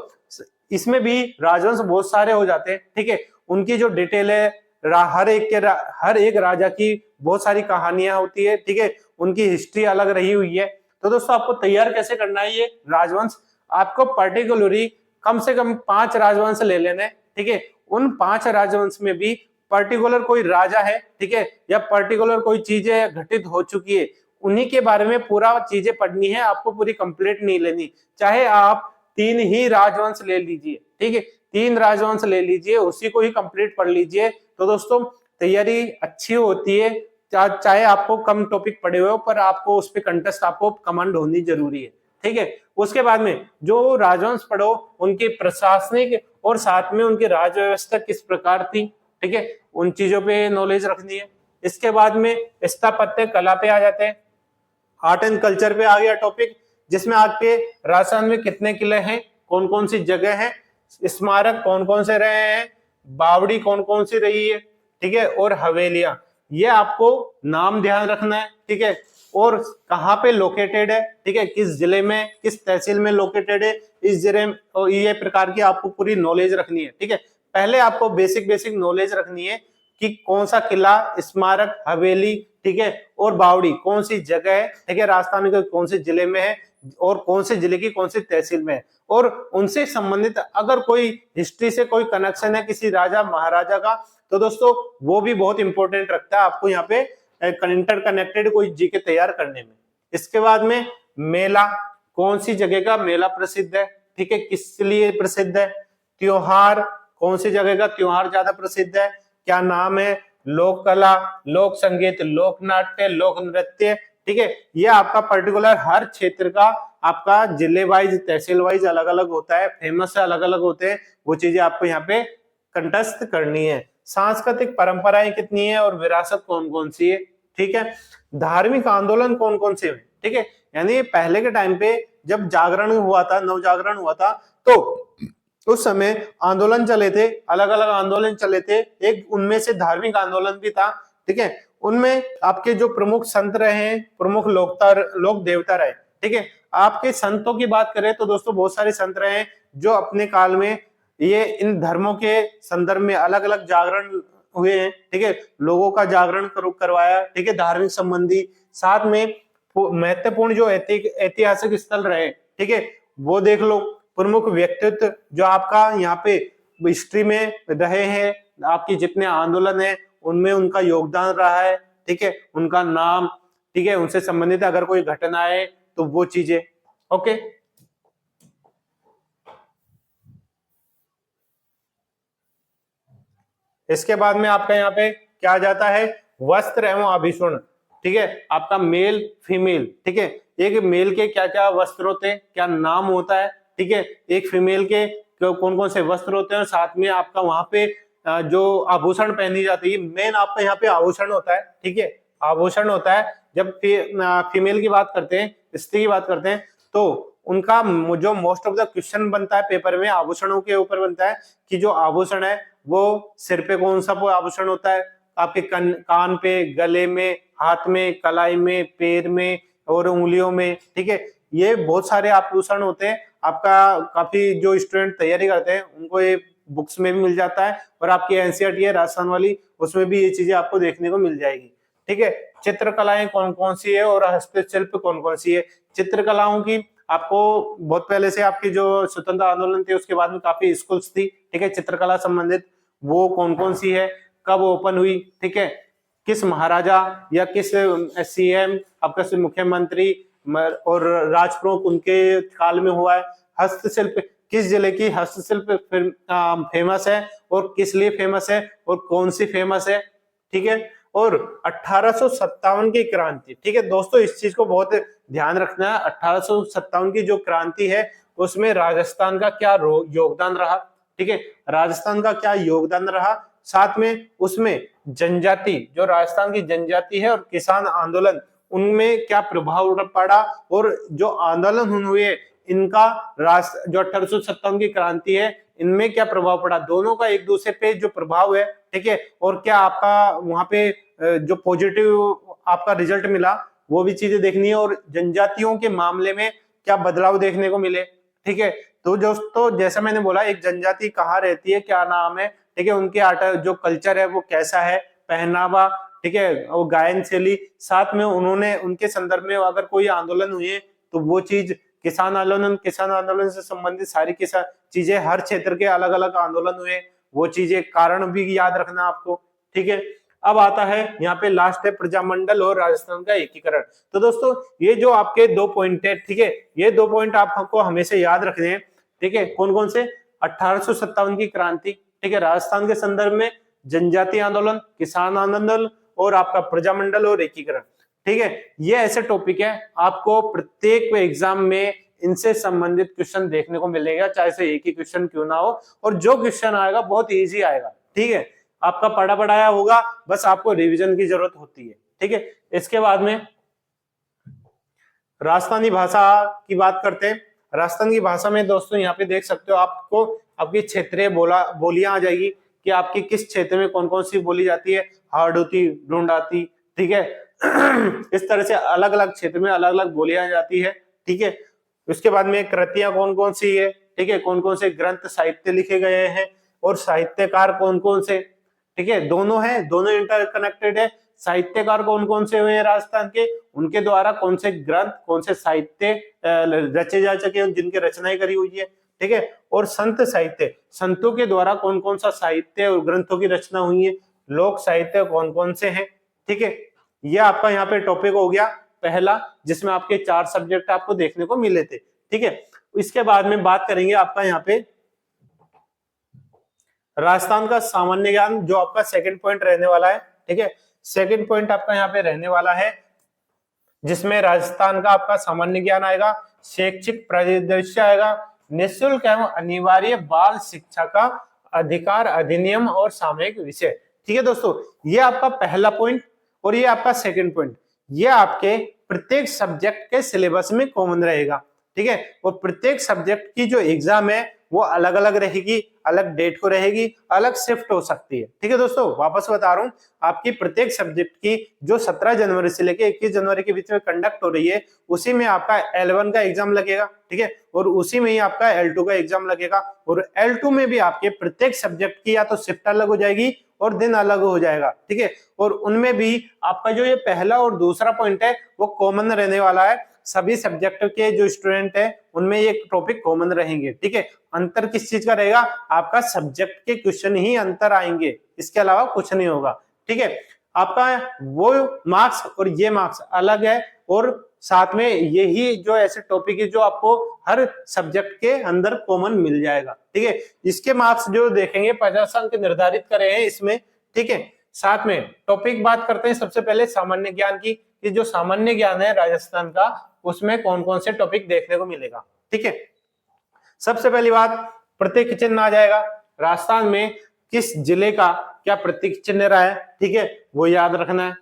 इसमें भी राजवंश बहुत सारे हो जाते हैं, ठीक है, उनकी जो डिटेल है हर एक राजा की बहुत सारी कहानियां होती है, ठीक है, उनकी हिस्ट्री अलग रही हुई है। तो दोस्तों आपको तैयार कैसे करना है ये राजवंश, आपको पर्टिकुलरली कम से कम 5 राजवंश ले लेने, ठीक है, उन 5 राजवंश में भी पर्टिकुलर कोई राजा है, ठीक है, या पर्टिकुलर कोई चीजें घटित हो चुकी है, उन्हीं के बारे में पूरा चीजें पढ़नी है, आपको पूरी कंप्लीट नहीं लेनी। चाहे आप 3 ही राजवंश ले लीजिए, ठीक है, 3 राजवंश ले लीजिए, उसी को ही कंप्लीट पढ़ लीजिए, तो दोस्तों तैयारी अच्छी होती है। चाहे आपको कम टॉपिक पढ़े हुए हो पर आपको उस पे कंटेस्ट आपको कमांड होनी जरूरी है, ठीक है। उसके बाद में जो राजवंश पढ़ो उनकी प्रशासनिक और साथ में उनकी राज व्यवस्था किस प्रकार थी, ठीक है, उन चीजों पे नॉलेज रखनी है। इसके बाद में स्थापत्य कला पे आ जाते हैं, आर्ट एंड कल्चर पे आ गया टॉपिक, जिसमें आपके राजस्थान में कितने किले हैं, कौन कौन सी जगह है, स्मारक कौन कौन से रहे हैं, बावड़ी कौन कौन सी रही है, ठीक है, और हवेलियां, ये आपको नाम ध्यान रखना है, ठीक है, और कहाँ पे लोकेटेड है, ठीक है, किस जिले में किस तहसील में लोकेटेड है, इस जिले में, ये प्रकार की आपको पूरी नॉलेज रखनी है, ठीक है। पहले आपको बेसिक नॉलेज रखनी है कि कौन सा किला, स्मारक, हवेली, ठीक है, और बावड़ी कौन सी जगह है, ठीक है, राजस्थान के कौन से जिले में है और कौन से जिले की कौन सी तहसील में है, और उनसे संबंधित अगर कोई हिस्ट्री से कोई कनेक्शन है किसी राजा महाराजा का, तो दोस्तों वो भी बहुत इंपॉर्टेंट रखता है आपको यहाँ पे इंटर कनेक्टेड कोई जीके तैयार करने में। इसके बाद में मेला, कौन सी जगह का मेला प्रसिद्ध है, ठीक है, किस लिए प्रसिद्ध है, त्योहार, कौन सी जगह का त्योहार ज्यादा प्रसिद्ध है, क्या नाम है, लोक कला, लोक संगीत, लोक नाट्य, लोक नृत्य, ठीक है, ये आपका पर्टिकुलर हर क्षेत्र का आपका जिले वाइज तहसील वाइज अलग अलग होता है, फेमस है अलग अलग होते हैं, वो चीजें आपको यहाँ पे कंठस्थ करनी है। सांस्कृतिक परंपराएं कितनी है और विरासत कौन कौन सी है, ठीक है, धार्मिक आंदोलन कौन कौन से है, ठीक है, यानी पहले के टाइम पे जब जागरण हुआ था, नवजागरण हुआ था, तो उस समय आंदोलन चले थे, अलग अलग आंदोलन चले थे, एक उनमें से धार्मिक आंदोलन भी था, ठीक है, उनमें आपके जो प्रमुख संत रहे, प्रमुख लोक देवता रहे, ठीक है। आपके संतों की बात करें तो दोस्तों बहुत सारे संत रहे जो अपने काल में ये इन धर्मों के संदर्भ में अलग अलग जागरण हुए हैं, ठीक है, लोगों का जागरण करवाया, ठीक है, धार्मिक संबंधी, साथ में महत्वपूर्ण जो ऐतिहासिक स्थल रहे, ठीक है, वो देख लो, प्रमुख व्यक्तित्व जो आपका यहाँ पे हिस्ट्री में रहे हैं, आपके जितने आंदोलन है उनमें उनका योगदान रहा है, ठीक है, उनका नाम, ठीक है, उनसे संबंधित अगर कोई घटना है तो वो चीजें। ओके, इसके बाद में आपका यहाँ पे क्या आ जाता है, वस्त्र एवं आभूषण। ठीक है, आपका मेल फीमेल। ठीक है, एक मेल के क्या क्या वस्त्र होते हैं, क्या नाम होता है। ठीक है, एक फीमेल के कौन कौन से वस्त्र होते हैं, और साथ में आपका वहां पे जो आभूषण पहनी जाती है, मेन आपका यहाँ पे आभूषण होता है। ठीक है, आभूषण होता है। जब फीमेल की बात करते हैं, स्त्री की बात करते हैं, तो उनका जो मोस्ट ऑफ द क्वेश्चन बनता है पेपर में आभूषणों के ऊपर बनता है कि जो आभूषण है वो सिर पे कौन सा आभूषण होता है, आपके कान पे, गले में, हाथ में, कलाई में, पैर में और उंगलियों में। ठीक है, ये बहुत सारे आभूषण होते हैं। आपका काफी जो स्टूडेंट तैयारी करते हैं उनको ये बुक्स में भी मिल जाता है, और आपकी एनसीईआरटी है राजस्थान वाली, उसमें भी ये चीजें आपको देखने को मिल जाएगी। ठीक है, चित्रकलाएं कौन कौन सी है और हस्तशिल्प कौन कौन सी है। चित्रकलाओं की आपको बहुत पहले से आपकी जो स्वतंत्र आंदोलन थे उसके बाद में काफी स्कूल्स थी। ठीक है, चित्रकला संबंधित वो कौन कौन सी है, कब ओपन हुई। ठीक है, किस महाराजा या किस सीएम, आपका मुख्यमंत्री और राजप्रमुख उनके काल में हुआ है। हस्तशिल्प, किस जिले की हस्तशिल्प फेमस है और किस लिए फेमस है और कौन सी फेमस है। ठीक है, और 1857 की क्रांति। ठीक है दोस्तों, इस चीज को बहुत ध्यान रखना है। 1857 की जो क्रांति है उसमें राजस्थान का क्या योगदान रहा। ठीक है, राजस्थान का क्या योगदान रहा, साथ में उसमें जनजाति, जो राजस्थान की जनजाति है और किसान आंदोलन, उनमें क्या प्रभाव पड़ा, और जो आंदोलन हुए इनका जो 1857 की क्रांति है इनमें क्या प्रभाव पड़ा, दोनों का एक दूसरे पे जो प्रभाव है। ठीक है, और क्या आपका वहां पे जो पॉजिटिव आपका रिजल्ट मिला वो भी चीजें देखनी है, और जनजातियों के मामले में क्या बदलाव देखने को मिले। ठीक है, तो दोस्तों जैसा मैंने बोला, एक जनजाति कहाँ रहती है, क्या नाम है। ठीक है, उनके जो कल्चर है वो कैसा है, पहनावा। ठीक है, वो गायन शैली, साथ में उन्होंने उनके संदर्भ में अगर कोई आंदोलन हुए तो वो चीज, किसान आंदोलन से संबंधित सारी किसान चीजें, हर क्षेत्र के अलग अलग आंदोलन हुए, वो चीजें कारण भी याद रखना आपको। ठीक है, अब आता है यहाँ पे लास्ट है प्रजामंडल और राजस्थान का एकीकरण। तो दोस्तों ये जो आपके 2 पॉइंट है, ठीक है, ये 2 पॉइंट आपको हमेशा याद रखने हैं। ठीक है, कौन कौन से, 1857 की क्रांति, ठीक है, राजस्थान के संदर्भ में जनजाति आंदोलन, किसान आंदोलन और आपका प्रजामंडल और एकीकरण। ठीक है, ये ऐसे टॉपिक है आपको प्रत्येक एग्जाम में इनसे संबंधित क्वेश्चन देखने को मिलेगा, चाहे से एक ही क्वेश्चन क्यों ना हो, और जो क्वेश्चन आएगा बहुत इजी आएगा। ठीक है, आपका पढ़ा पढ़ाया होगा, बस आपको रिवीजन की जरूरत होती है। ठीक है, इसके बाद में राजस्थानी भाषा की बात करते हैं। राजस्थान की भाषा में दोस्तों यहाँ पे देख सकते हो, आपको आपकी क्षेत्रीय बोलियां आ जाएगी कि आपकी किस क्षेत्र में कौन कौन सी बोली जाती है, हाड़ौती, ढूंढाती। ठीक है, इस तरह से अलग अलग क्षेत्र में अलग अलग बोलियां आ जाती है। ठीक है, उसके बाद में कृतियां कौन कौन सी है, ठीक है, कौन कौन से ग्रंथ साहित्य लिखे गए हैं और साहित्यकार कौन कौन से। ठीक है, दोनों है, दोनों इंटरकनेक्टेड है। साहित्यकार कौन कौन से हुए हैं राजस्थान के, उनके द्वारा कौन से ग्रंथ, कौन से साहित्य रचे जा सके, जिनकी रचनाएं करी हुई है। ठीक है, और संत साहित्य, संतों के द्वारा कौन कौन सा साहित्य और ग्रंथों की रचना हुई है। लोक साहित्य कौन कौन से हैं। ठीक है, ये आपका यहाँ पे टॉपिक हो गया पहला, जिसमें आपके 4 सब्जेक्ट आपको देखने को मिले थे। ठीक है, इसके बाद में बात करेंगे आपका यहाँ पे राजस्थान का सामान्य ज्ञान, जो आपका सेकंड पॉइंट रहने वाला है। ठीक है, सेकंड पॉइंट आपका यहाँ पे रहने वाला है, जिसमें राजस्थान का आपका सामान्य ज्ञान आएगा, शैक्षिक परिदृश्य आएगा, निःशुल्क एवं अनिवार्य बाल शिक्षा का अधिकार अधिनियम और सामयिक विषय। ठीक है दोस्तों, ये आपका पहला पॉइंट और ये आपका सेकंड पॉइंट, ये आपके प्रत्येक सब्जेक्ट के सिलेबस में कॉमन रहेगा। ठीक है, और प्रत्येक सब्जेक्ट की जो एग्जाम है वो अलग अलग रहेगी, अलग डेट को रहेगी, अलग शिफ्ट हो सकती है। ठीक है दोस्तों, वापस बता रहा हूं, आपकी प्रत्येक सब्जेक्ट की जो 17 जनवरी से लेकर 21 जनवरी के बीच में कंडक्ट हो रही है, उसी में आपका L1 का एग्जाम लगेगा। ठीक है, और उसी में ही आपका L2 का एग्जाम लगेगा, और L2 में भी आपके प्रत्येक सब्जेक्ट की या तो शिफ्ट अलग हो जाएगी और दिन अलग हो जाएगा। ठीक है, और उनमें भी आपका जो ये पहला और दूसरा पॉइंट है वो कॉमन रहने वाला है। सभी सब्जेक्ट के जो स्टूडेंट है उनमें ये टॉपिक कॉमन रहेंगे। ठीक है, अंतर किस चीज का रहेगा, आपका सब्जेक्ट के क्वेश्चन ही अंतर आएंगे, इसके अलावा कुछ नहीं होगा। ठीक है, आपका वो मार्क्स और ये मार्क्स अलग है, और साथ में यही जो ऐसे टॉपिक है जो आपको हर सब्जेक्ट के अंदर कॉमन मिल जाएगा, ठीक है। इसके मार्क्स जो देखेंगे 50 अंक निर्धारित करे हैं इसमें, ठीक है। साथ में टॉपिक बात करते हैं सबसे पहले सामान्य ज्ञान की, कि जो सामान्य ज्ञान है राजस्थान का उसमें कौन कौन से टॉपिक देखने को मिलेगा, ठीक है। सबसे पहली बात प्रतीक चिन्ह आ जाएगा, राजस्थान में किस जिले का क्या प्रतीक चिन्ह रहा है, ठीक है, वो याद रखना है,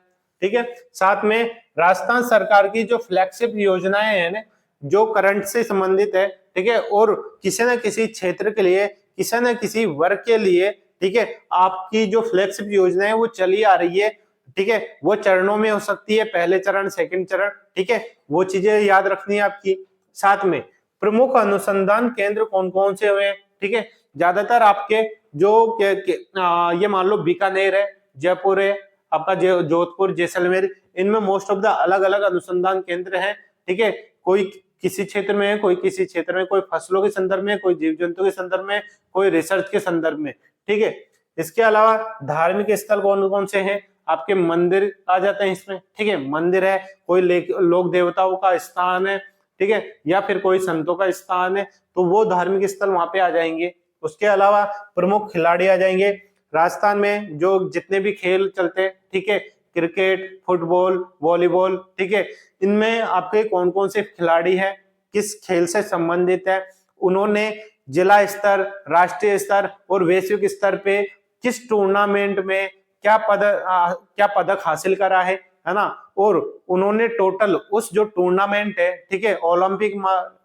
ठीक है। साथ में राजस्थान सरकार की जो फ्लैगशिप योजनाएं हैं ना, जो करंट से संबंधित है, ठीक है, और किसी न किसी क्षेत्र के लिए, किसी न किसी वर्ग के लिए, ठीक है, आपकी जो फ्लैगशिप योजना है वो चली आ रही है, ठीक है, वो चरणों में हो सकती है, पहले चरण, सेकंड चरण, ठीक है, वो चीजें याद रखनी है आपकी। साथ में प्रमुख अनुसंधान केंद्र कौन कौन से हुए हैं, ठीक है, ज्यादातर आपके जो ये मान लो बीकानेर है, जयपुर है, आपका जोधपुर, जैसलमेर, इनमें मोस्ट ऑफ द अलग अलग अनुसंधान केंद्र हैं, ठीक है। कोई किसी क्षेत्र में है, कोई किसी क्षेत्र में, कोई फसलों के संदर्भ में, कोई जीव जंतु के संदर्भ में, कोई रिसर्च के संदर्भ में, ठीक है। इसके अलावा धार्मिक स्थल कौन कौन से हैं, आपके मंदिर आ जाते हैं इसमें, ठीक है, मंदिर है, कोई लोक देवताओं का स्थान है, ठीक है, या फिर कोई संतों का स्थान है, तो वो धार्मिक स्थल वहां पे आ जाएंगे। उसके अलावा प्रमुख खिलाड़ी आ जाएंगे, राजस्थान में जो जितने भी खेल चलते हैं, ठीक है, क्रिकेट, फुटबॉल, वॉलीबॉल, ठीक है, इनमें आपके कौन कौन से खिलाड़ी हैं, किस खेल से संबंधित है, उन्होंने जिला स्तर, राष्ट्रीय स्तर और वैश्विक स्तर पे किस टूर्नामेंट में क्या पदक हासिल करा है ना, और उन्होंने टोटल उस जो टूर्नामेंट है, ठीक है, ओलंपिक,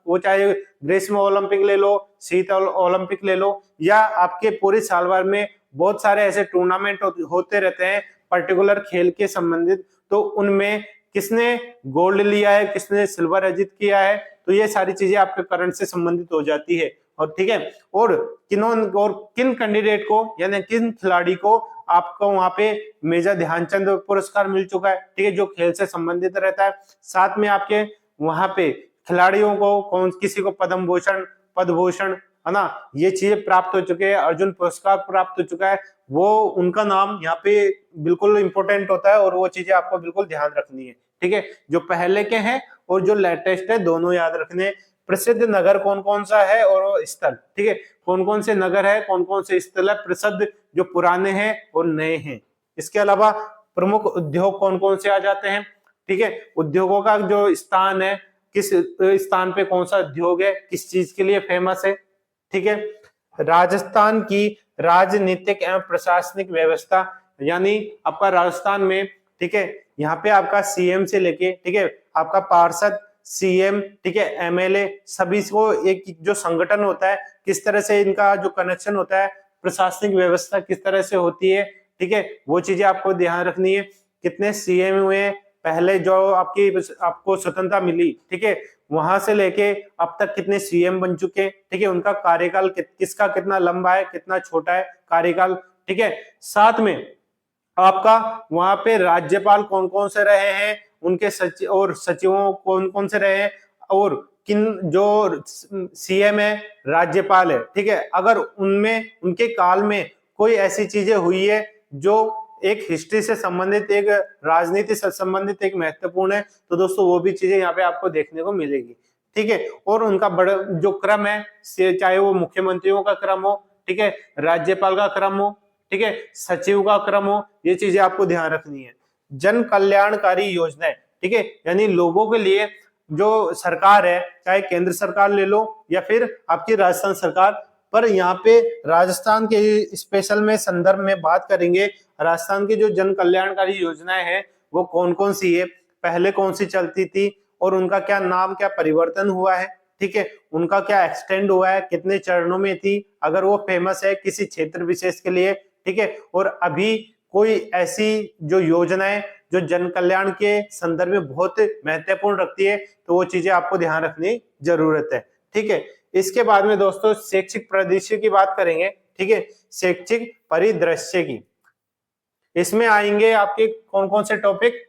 वो चाहे ग्रीष्म ओलंपिक ले लो, शीत ओलंपिक ले लो, या आपके पूरे साल भर में बहुत सारे ऐसे टूर्नामेंट होते रहते हैं पर्टिकुलर खेल के संबंधित, तो उनमें किसने गोल्ड लिया है, किसने सिल्वर अर्जित किया है, तो ये सारी चीजें आपके करंट से संबंधित हो जाती है। और ठीक है, और किन कैंडिडेट को यानी किन खिलाड़ी को आपको वहां पे मेजर ध्यानचंद पुरस्कार मिल चुका है, ठीक है, जो खेल से संबंधित रहता है। साथ में आपके वहां पे खिलाड़ियों को किसी को पद्म भूषण है ना, ये चीजें प्राप्त हो चुके हैं, अर्जुन पुरस्कार प्राप्त हो चुका है, वो उनका नाम यहाँ पे बिल्कुल इंपॉर्टेंट होता है और वो चीजें आपको बिल्कुल ध्यान रखनी है, ठीक है। जो पहले के हैं और जो लेटेस्ट है दोनों याद रखने। प्रसिद्ध नगर कौन कौन सा है और स्थल, ठीक है, कौन कौन से नगर है, कौन कौन से स्थल है प्रसिद्ध, जो पुराने हैं और नए हैं। इसके अलावा प्रमुख उद्योग कौन कौन से आ जाते हैं, ठीक है, उद्योगों का जो स्थान है, किस स्थान पे कौन सा उद्योग है, किस चीज के लिए फेमस है, ठीक है। राजस्थान की राजनीतिक एवं प्रशासनिक व्यवस्था, यानी आपका राजस्थान में, ठीक है, यहाँ पे आपका सीएम से लेके, ठीक है, आपका पार्षद, सीएम, ठीक है, एमएलए, सभी को एक जो संगठन होता है, किस तरह से इनका जो कनेक्शन होता है, प्रशासनिक व्यवस्था किस तरह से होती है, ठीक है, वो चीजें आपको ध्यान रखनी है। कितने सीएम हुए पहले जो आपको स्वतंत्रता मिली, ठीक है, वहां से लेके अब तक कितने सीएम बन चुके, ठीक है, उनका कार्यकाल किसका कितना लंबा है, कितना छोटा है कार्यकाल, ठीक है। साथ में आपका वहां पे राज्यपाल कौन कौन से रहे हैं, उनके सचिव और सचिवों कौन कौन से रहे हैं, और किन जो सीएम है, राज्यपाल है, ठीक है, अगर उनमें उनके काल में कोई ऐसी चीजें हुई है जो एक हिस्ट्री से संबंधित, एक राजनीति से संबंधित, एक महत्वपूर्ण है, तो दोस्तों वो भी चीजें यहाँ पे आपको देखने को मिलेगी, ठीक है। और उनका बड़ा जो क्रम है, चाहे वो मुख्यमंत्रियों का क्रम हो, ठीक है, राज्यपाल का क्रम हो, ठीक है, सचिव का क्रम हो, ये चीजें आपको ध्यान रखनी है। जन कल्याणकारी योजनाएं, ठीक है, यानी लोगों के लिए जो सरकार है, चाहे केंद्र सरकार ले लो या फिर आपकी राजस्थान सरकार, पर यहाँ पे राजस्थान के स्पेशल में संदर्भ में बात करेंगे, राजस्थान की जो जन कल्याणकारी योजनाएं हैं वो कौन कौन सी है, पहले कौन सी चलती थी और उनका क्या नाम, क्या परिवर्तन हुआ है, ठीक है, उनका क्या एक्सटेंड हुआ है, कितने चरणों में थी, अगर वो फेमस है किसी क्षेत्र विशेष के लिए, ठीक है, और अभी कोई ऐसी जो योजनाएं जो जन कल्याण के संदर्भ में बहुत महत्वपूर्ण रखती है, तो वो चीजें आपको ध्यान रखने की जरूरत है, ठीक है। इसके बाद में दोस्तों शैक्षिक परिदृश्य की बात करेंगे, ठीक है, शैक्षिक परिदृश्य की, इसमें आएंगे आपके कौन कौन से टॉपिक।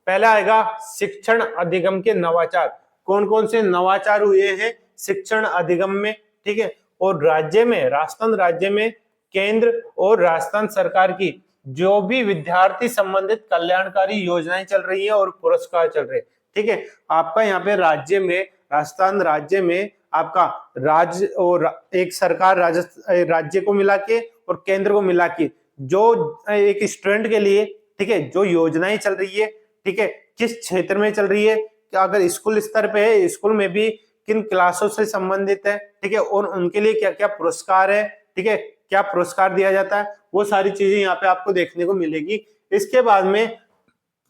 पहला आएगा शिक्षण अधिगम के नवाचार, कौन कौन से नवाचार हुए हैं शिक्षण अधिगम में, ठीक है, और राज्य में, राजस्थान राज्य में केंद्र और राजस्थान सरकार की जो भी विद्यार्थी संबंधित कल्याणकारी योजनाएं चल रही है और पुरस्कार चल रहे हैं। ठीक है, आपका यहाँ पे राज्य में, राजस्थान राज्य में आपका राज्य और एक सरकार राज्य को मिला के और केंद्र को मिला के जो एक स्टूडेंट के लिए, ठीक है, जो योजनाएं चल रही है, ठीक है, किस क्षेत्र में चल रही है, कि अगर स्कूल स्तर पे है, स्कूल में भी किन क्लासों से संबंधित है, ठीक है, और उनके लिए क्या क्या पुरस्कार है, ठीक है, क्या पुरस्कार दिया जाता है, वो सारी चीजें यहाँ पे आपको देखने को मिलेगी। इसके बाद में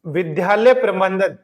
विद्यालय प्रबंधन,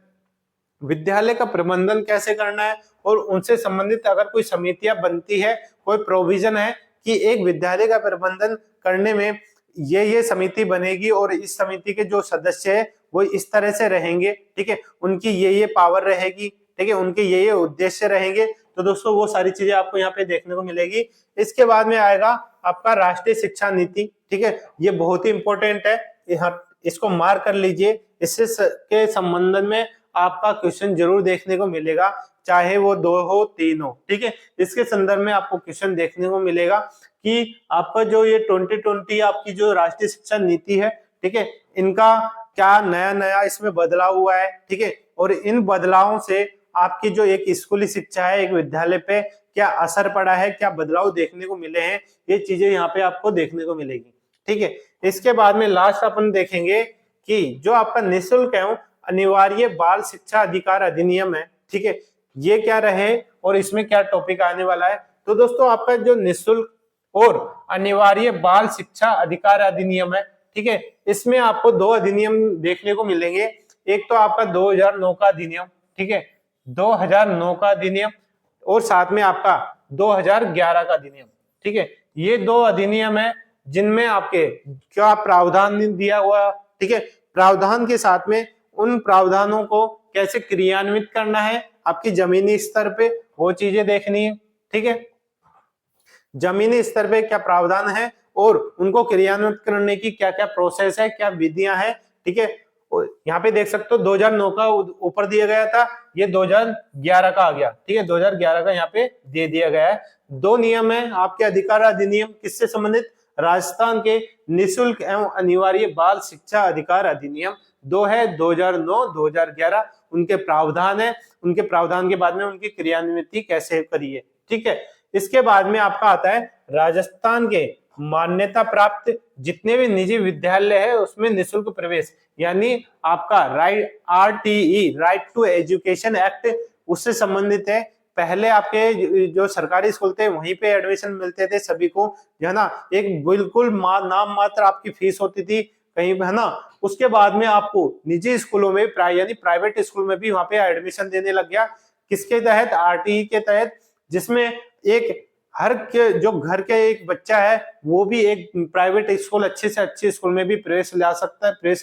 विद्यालय का प्रबंधन कैसे करना है और उनसे संबंधित अगर कोई समितियां बनती है, कोई प्रोविजन है कि एक विद्यालय का प्रबंधन करने में ये समिति बनेगी और इस समिति के जो सदस्य है वो इस तरह से रहेंगे, ठीक है, उनकी ये पावर रहेगी, ठीक है, उनके ये उद्देश्य रहेंगे। तो दोस्तों वो सारी चीजें आपको यहाँ पे देखने को मिलेगी। इसके बाद में आएगा आपका राष्ट्रीय शिक्षा नीति, ठीक है, ये बहुत ही इंपॉर्टेंट है, यहाँ इसको मार्क कर लीजिए। इससे के संबंध में आपका क्वेश्चन जरूर देखने को मिलेगा, चाहे वो 2 हो 3 हो, ठीक है, इसके संदर्भ में आपको क्वेश्चन देखने को मिलेगा कि आपका जो ये 2020 आपकी जो राष्ट्रीय शिक्षा नीति है, ठीक है, इनका क्या नया नया इसमें बदलाव हुआ है, ठीक है, और इन बदलावों से आपकी जो एक स्कूली शिक्षा है, एक विद्यालय पे क्या असर पड़ा है, क्या बदलाव देखने को मिले हैं, ये चीजें यहाँ पे आपको देखने को मिलेगी। ठीक है, इसके बाद में लास्ट अपन देखेंगे कि जो आपका निःशुल्क एवं अनिवार्य बाल शिक्षा अधिकार अधिनियम है, ठीक है, ये क्या रहे और इसमें क्या टॉपिक आने वाला है। तो दोस्तों आपका जो निःशुल्क और अनिवार्य बाल शिक्षा अधिकार अधिनियम है, ठीक है, इसमें आपको 2 अधिनियम देखने को मिलेंगे। एक तो आपका 2009 का अधिनियम, ठीक है, 2009 का अधिनियम, और साथ में आपका 2011 का अधिनियम, ठीक है, ये 2 अधिनियम है जिनमें आपके क्या प्रावधान दिया हुआ, ठीक है, प्रावधान के साथ में उन प्रावधानों को कैसे क्रियान्वित करना है आपकी जमीनी स्तर पे, वो चीजें देखनी है। ठीक है, जमीनी स्तर पे क्या प्रावधान है और उनको क्रियान्वित करने की क्या क्या प्रोसेस है, क्या विधियां हैं, ठीक है, यहाँ पे देख सकते हो 2009 का ऊपर दिया गया था, ये 2011 का आ गया, ठीक है, 2011 का यहाँ पे दे दिया गया है। 2 नियम है आपके अधिकार अधिनियम, किससे संबंधित, राजस्थान के निःशुल्क एवं अनिवार्य बाल शिक्षा अधिकार अधिनियम 2 है, 2009 2011 उनके प्रावधान है, उनके प्रावधान के बाद में उनकी क्रियान्विति कैसे करी है। ठीक है, इसके बाद में आपका आता है राजस्थान के मान्यता प्राप्त जितने भी निजी विद्यालय है उसमें निःशुल्क प्रवेश, यानी आपका RTE right to education act उससे संबंधित है। पहले आपके जो सरकारी स्कूल थे वहीं पे एडमिशन मिलते थे सभी को, है ना, एक बिल्कुल नाम मात्र आपकी फीस होती थी कहीं, है ना, उसके बाद में आपको निजी स्कूलों में यानी प्राइवेट स्कूल में भी वहां पे एडमिशन देने लग गया। किसके तहत, RTE के तहत, जिसमें एक हर के जो घर के एक बच्चा है वो भी एक प्राइवेट स्कूल अच्छे से अच्छे स्कूल में भी प्रवेश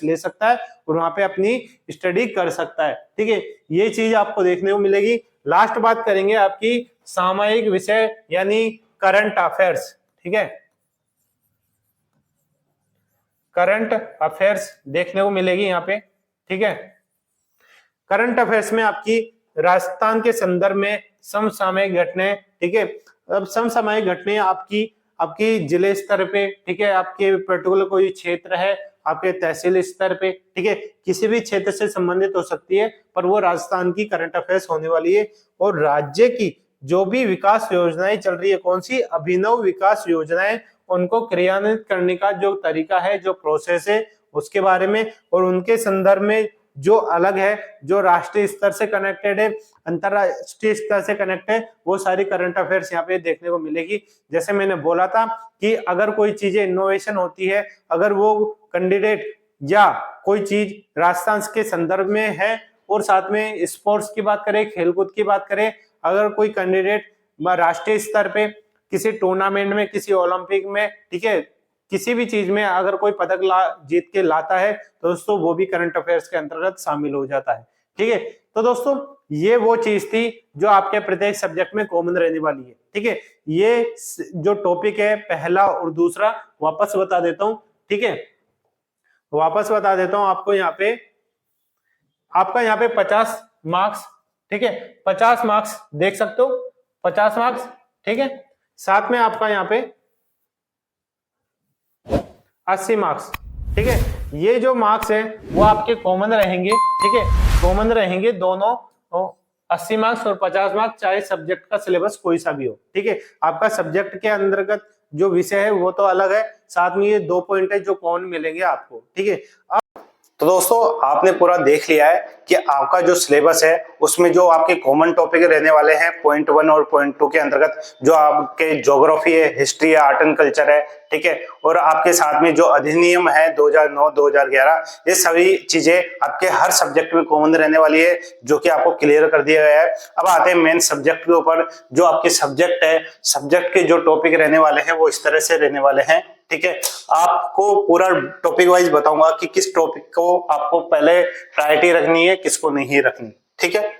ले सकता है और वहां पे अपनी स्टडी कर सकता है। ठीक है, ये चीज आपको देखने को मिलेगी। लास्ट बात करेंगे आपकी सामयिक विषय यानी करंट अफेयर्स। ठीक है, करंट अफेयर्स देखने को मिलेगी यहाँ पे। ठीक है, करंट अफेयर्स में आपकी राजस्थान के संदर्भ में समसामयिक घटनाएं, ठीक है, अब समसामयिक घटनाएं आपकी जिले स्तर पे, ठीक है, आपके पर्टिकुलर कोई क्षेत्र है आपके तहसील स्तर पे, ठीक है, किसी भी क्षेत्र से संबंधित हो सकती है, पर वो राजस्थान की करंट अफेयर्स होने वाली है। और राज्य की जो भी विकास योजनाएं चल रही है, कौन सी अभिनव विकास योजनाएं, उनको क्रियान्वित करने का जो तरीका है, जो प्रोसेस है, उसके बारे में, और उनके संदर्भ में जो अलग है, जो राष्ट्रीय स्तर से कनेक्टेड है, अंतरराष्ट्रीय स्तर से कनेक्ट है, वो सारी करंट अफेयर्स यहाँ पे देखने को मिलेगी। जैसे मैंने बोला था कि अगर कोई चीजें इनोवेशन होती है, अगर वो कैंडिडेट या कोई चीज राजस्थान के संदर्भ में है, और साथ में स्पोर्ट्स की बात करें, खेलकूद की बात करें, अगर कोई कैंडिडेट राष्ट्रीय स्तर पे किसी टूर्नामेंट में, किसी ओलंपिक में, ठीक है, किसी भी चीज में अगर कोई पदक जीत के लाता है तो दोस्तों वो भी करंट अफेयर्स के अंतर्गत शामिल हो जाता है। ठीक है, तो दोस्तों ये वो चीज थी जो आपके प्रत्येक सब्जेक्ट में कॉमन रहने वाली है। ठीक है, ये जो टॉपिक है पहला और दूसरा वापस बता देता हूं। ठीक है, वापस बता देता हूं आपको, यहाँ पे आपका यहाँ पे 50 मार्क्स, ठीक है, 50 मार्क्स देख सकते हो, 50 मार्क्स। ठीक है, साथ में आपका यहाँ पे 80 मार्क्स। ठीक है। ये जो मार्क्स है वो आपके कॉमन रहेंगे, ठीक है, कॉमन रहेंगे दोनों 80 मार्क्स और 50 मार्क्स, चाहे सब्जेक्ट का सिलेबस कोई सा भी हो, ठीक है। आपका सब्जेक्ट के अंतर्गत जो विषय है वो तो अलग है, साथ में ये 2 पॉइंट है जो कॉमन मिलेंगे आपको, ठीक है। तो दोस्तों आपने पूरा देख लिया है कि आपका जो सिलेबस है उसमें जो आपके कॉमन टॉपिक रहने वाले हैं पॉइंट 1 और पॉइंट 2 के अंतर्गत, जो आपके ज्योग्राफी है, हिस्ट्री है, आर्ट एंड कल्चर है, ठीक है, और आपके साथ में जो अधिनियम है 2009 2011, ये सभी चीजें आपके हर सब्जेक्ट में कॉमन रहने वाली है, जो कि आपको क्लियर कर दिया गया है। अब आते हैं मेन सब्जेक्ट के ऊपर। जो आपके सब्जेक्ट है, सब्जेक्ट के जो टॉपिक रहने वाले हैं वो इस तरह से रहने वाले हैं, ठीक है। आपको पूरा टॉपिक वाइज बताऊंगा कि किस टॉपिक को आपको पहले प्रायोरिटी रखनी है, किसको नहीं रखनी, ठीक है।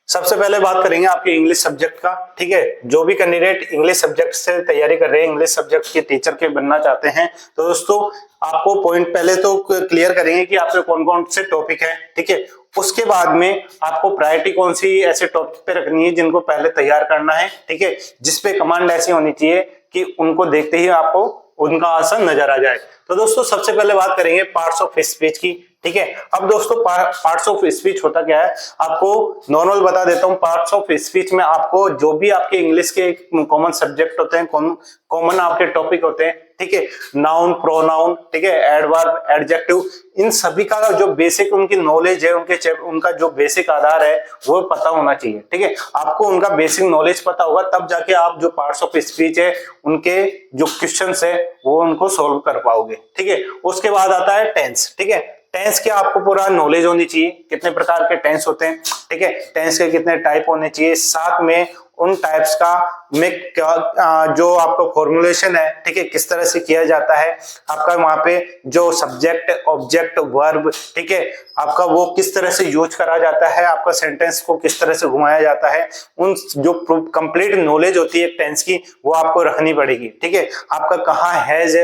सबसे पहले बात करेंगे आपके इंग्लिश सब्जेक्ट का, ठीक है। जो भी कैंडिडेट इंग्लिश सब्जेक्ट से तैयारी कर रहे हैं, इंग्लिश सब्जेक्ट के टीचर के बनना चाहते हैं, तो दोस्तों आपको पॉइंट पहले तो क्लियर करेंगे कि आपके कौन कौन से टॉपिक है, ठीक है। उसके बाद में आपको प्रायोरिटी कौन सी ऐसे टॉपिक पे रखनी है जिनको पहले तैयार करना है, ठीक है, जिसपे कमांड ऐसी होनी चाहिए कि उनको देखते ही आपको उनका आंसर नजर आ जाए। तो दोस्तों सबसे पहले बात करेंगे पार्ट्स ऑफ स्पीच की, ठीक है। अब दोस्तों पार्ट्स ऑफ स्पीच होता क्या है, आपको नॉर्मल बता देता हूँ। पार्ट्स ऑफ स्पीच में आपको जो भी आपके इंग्लिश के कॉमन सब्जेक्ट होते हैं, कॉमन आपके टॉपिक होते हैं, ठीक है, नाउन, प्रोनाउन, ठीक है, एडवर्ब, एडजेक्टिव, इन सभी का जो बेसिक उनकी नॉलेज है, उनका जो बेसिक आधार है वो पता होना चाहिए, ठीक है। आपको उनका बेसिक नॉलेज पता होगा तब जाके आप जो पार्ट्स ऑफ स्पीच है उनके जो क्वेश्चंस है वो उनको सोल्व कर पाओगे, ठीक है। उसके बाद आता है टेंस, ठीक है। टेंस के आपको पूरा नॉलेज होनी चाहिए, कितने प्रकार के टेंस होते हैं, ठीक है, टेंस के कितने टाइप होने चाहिए, साथ में उन टाइप्स का में जो आपका फॉर्मुलेशन है, ठीक है, किस तरह से किया जाता है, आपका वहां पे जो सब्जेक्ट, ऑब्जेक्ट, वर्ब, ठीक है, आपका वो किस तरह से यूज करा जाता है, आपका सेंटेंस को किस तरह से घुमाया जाता है, उन जो कंप्लीट नॉलेज होती है टेंस की वो आपको रखनी पड़ेगी, ठीक है। आपका कहाँ हैज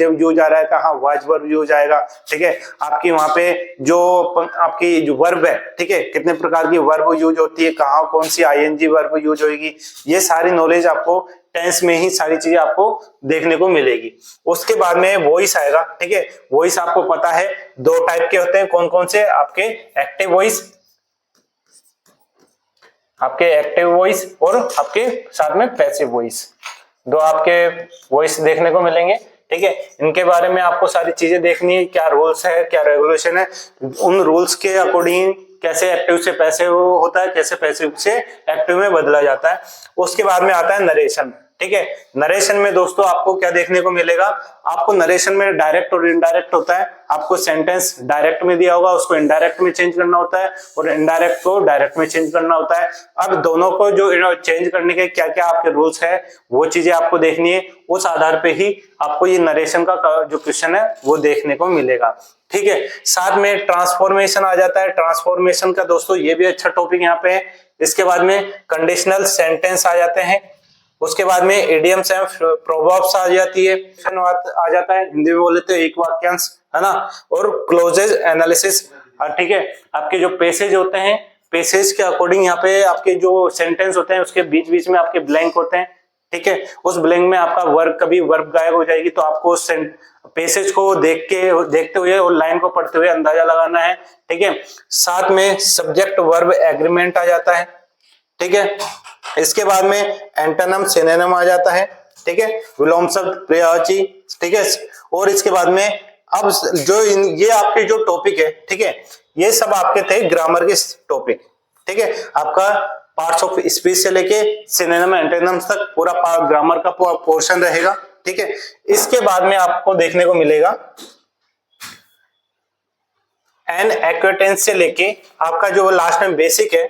यूज आ रहा है, कहाँ वाज वर्ब यूज आएगा, ठीक है। आपकी वहां पे जो आपकी जो वर्ब है, ठीक है, कितने प्रकार की वर्ब यूज होती है, कहाँ कौन सी आईएनजी वर्ब यूज होगी, ये सारी नॉलेज आपको टेंस में ही सारी चीजें आपको देखने को मिलेगी। उसके बाद में वॉइस आएगा, ठीक है। वॉइस आपको पता है 2 टाइप के होते हैं, कौन कौन से, आपके एक्टिव वॉइस, और आपके साथ में पैसिव वॉइस, 2 आपके वॉइस देखने को मिलेंगे, ठीक है। इनके बारे में आपको सारी चीजें देखनी है, क्या रूल्स है, क्या रेगुलेशन है, उन रूल्स के अकॉर्डिंग कैसे एक्टिव से पैसिव होता है, कैसे पैसिव से एक्टिव में बदला जाता है। उसके बाद में आता है नरेशन, ठीक है। नरेशन में दोस्तों आपको क्या देखने को मिलेगा, आपको नरेशन में डायरेक्ट और इनडायरेक्ट होता है। आपको सेंटेंस डायरेक्ट में दिया होगा, उसको इनडायरेक्ट में चेंज करना होता है, और इनडायरेक्ट को डायरेक्ट में चेंज करना होता है। अब दोनों को जो चेंज करने के क्या क्या आपके रूल्स है वो चीजें आपको देखनी है, उस आधार पे ही आपको ये नरेशन का जो क्वेश्चन है वो देखने को मिलेगा, ठीक है। साथ में ट्रांसफॉर्मेशन आ जाता है। ट्रांसफॉर्मेशन का दोस्तों ये भी अच्छा टॉपिक यहाँ पे है। इसके बाद में कंडीशनल सेंटेंस आ जाते हैं। उसके बाद में इडियम्स एंड प्रोवर्ब्स आ जाती है, आ जाता है, हिंदी में बोले तो एक वाक्यांश, है ना, और क्लोजेज एनालिसिस, ठीक है। आपके जो पैसेज होते हैं, पैसेज के अकॉर्डिंग यहाँ पे आपके जो सेंटेंस होते हैं उसके बीच बीच में आपके ब्लैंक होते हैं, ठीक है। उस ब्लैंक में आपका वर्ब, कभी वर्ब गायब हो जाएगी तो आपको उस पैसेज को देखते हुए और लाइन को पढ़ते हुए अंदाजा लगाना है, ठीक है। साथ में सब्जेक्ट वर्ब एग्रीमेंट आ जाता है, ठीक है। इसके बाद में एंटोनिम सिनोनिम आ जाता है, ठीक है, विलोम शब्द, पर्यायवाची, ठीक है। और इसके बाद में अब जो ये आपके जो टॉपिक है, ठीक है, ये सब आपके थे ग्रामर के टॉपिक, ठीक है। आपका पार्ट्स ऑफ स्पीच से लेके सिनोनिम एंटोनिम्स तक पूरा ग्रामर का पोर्शन रहेगा, ठीक है। इसके बाद में आपको देखने को मिलेगा एन एक्विटेंस से लेके आपका जो लास्ट में बेसिक है,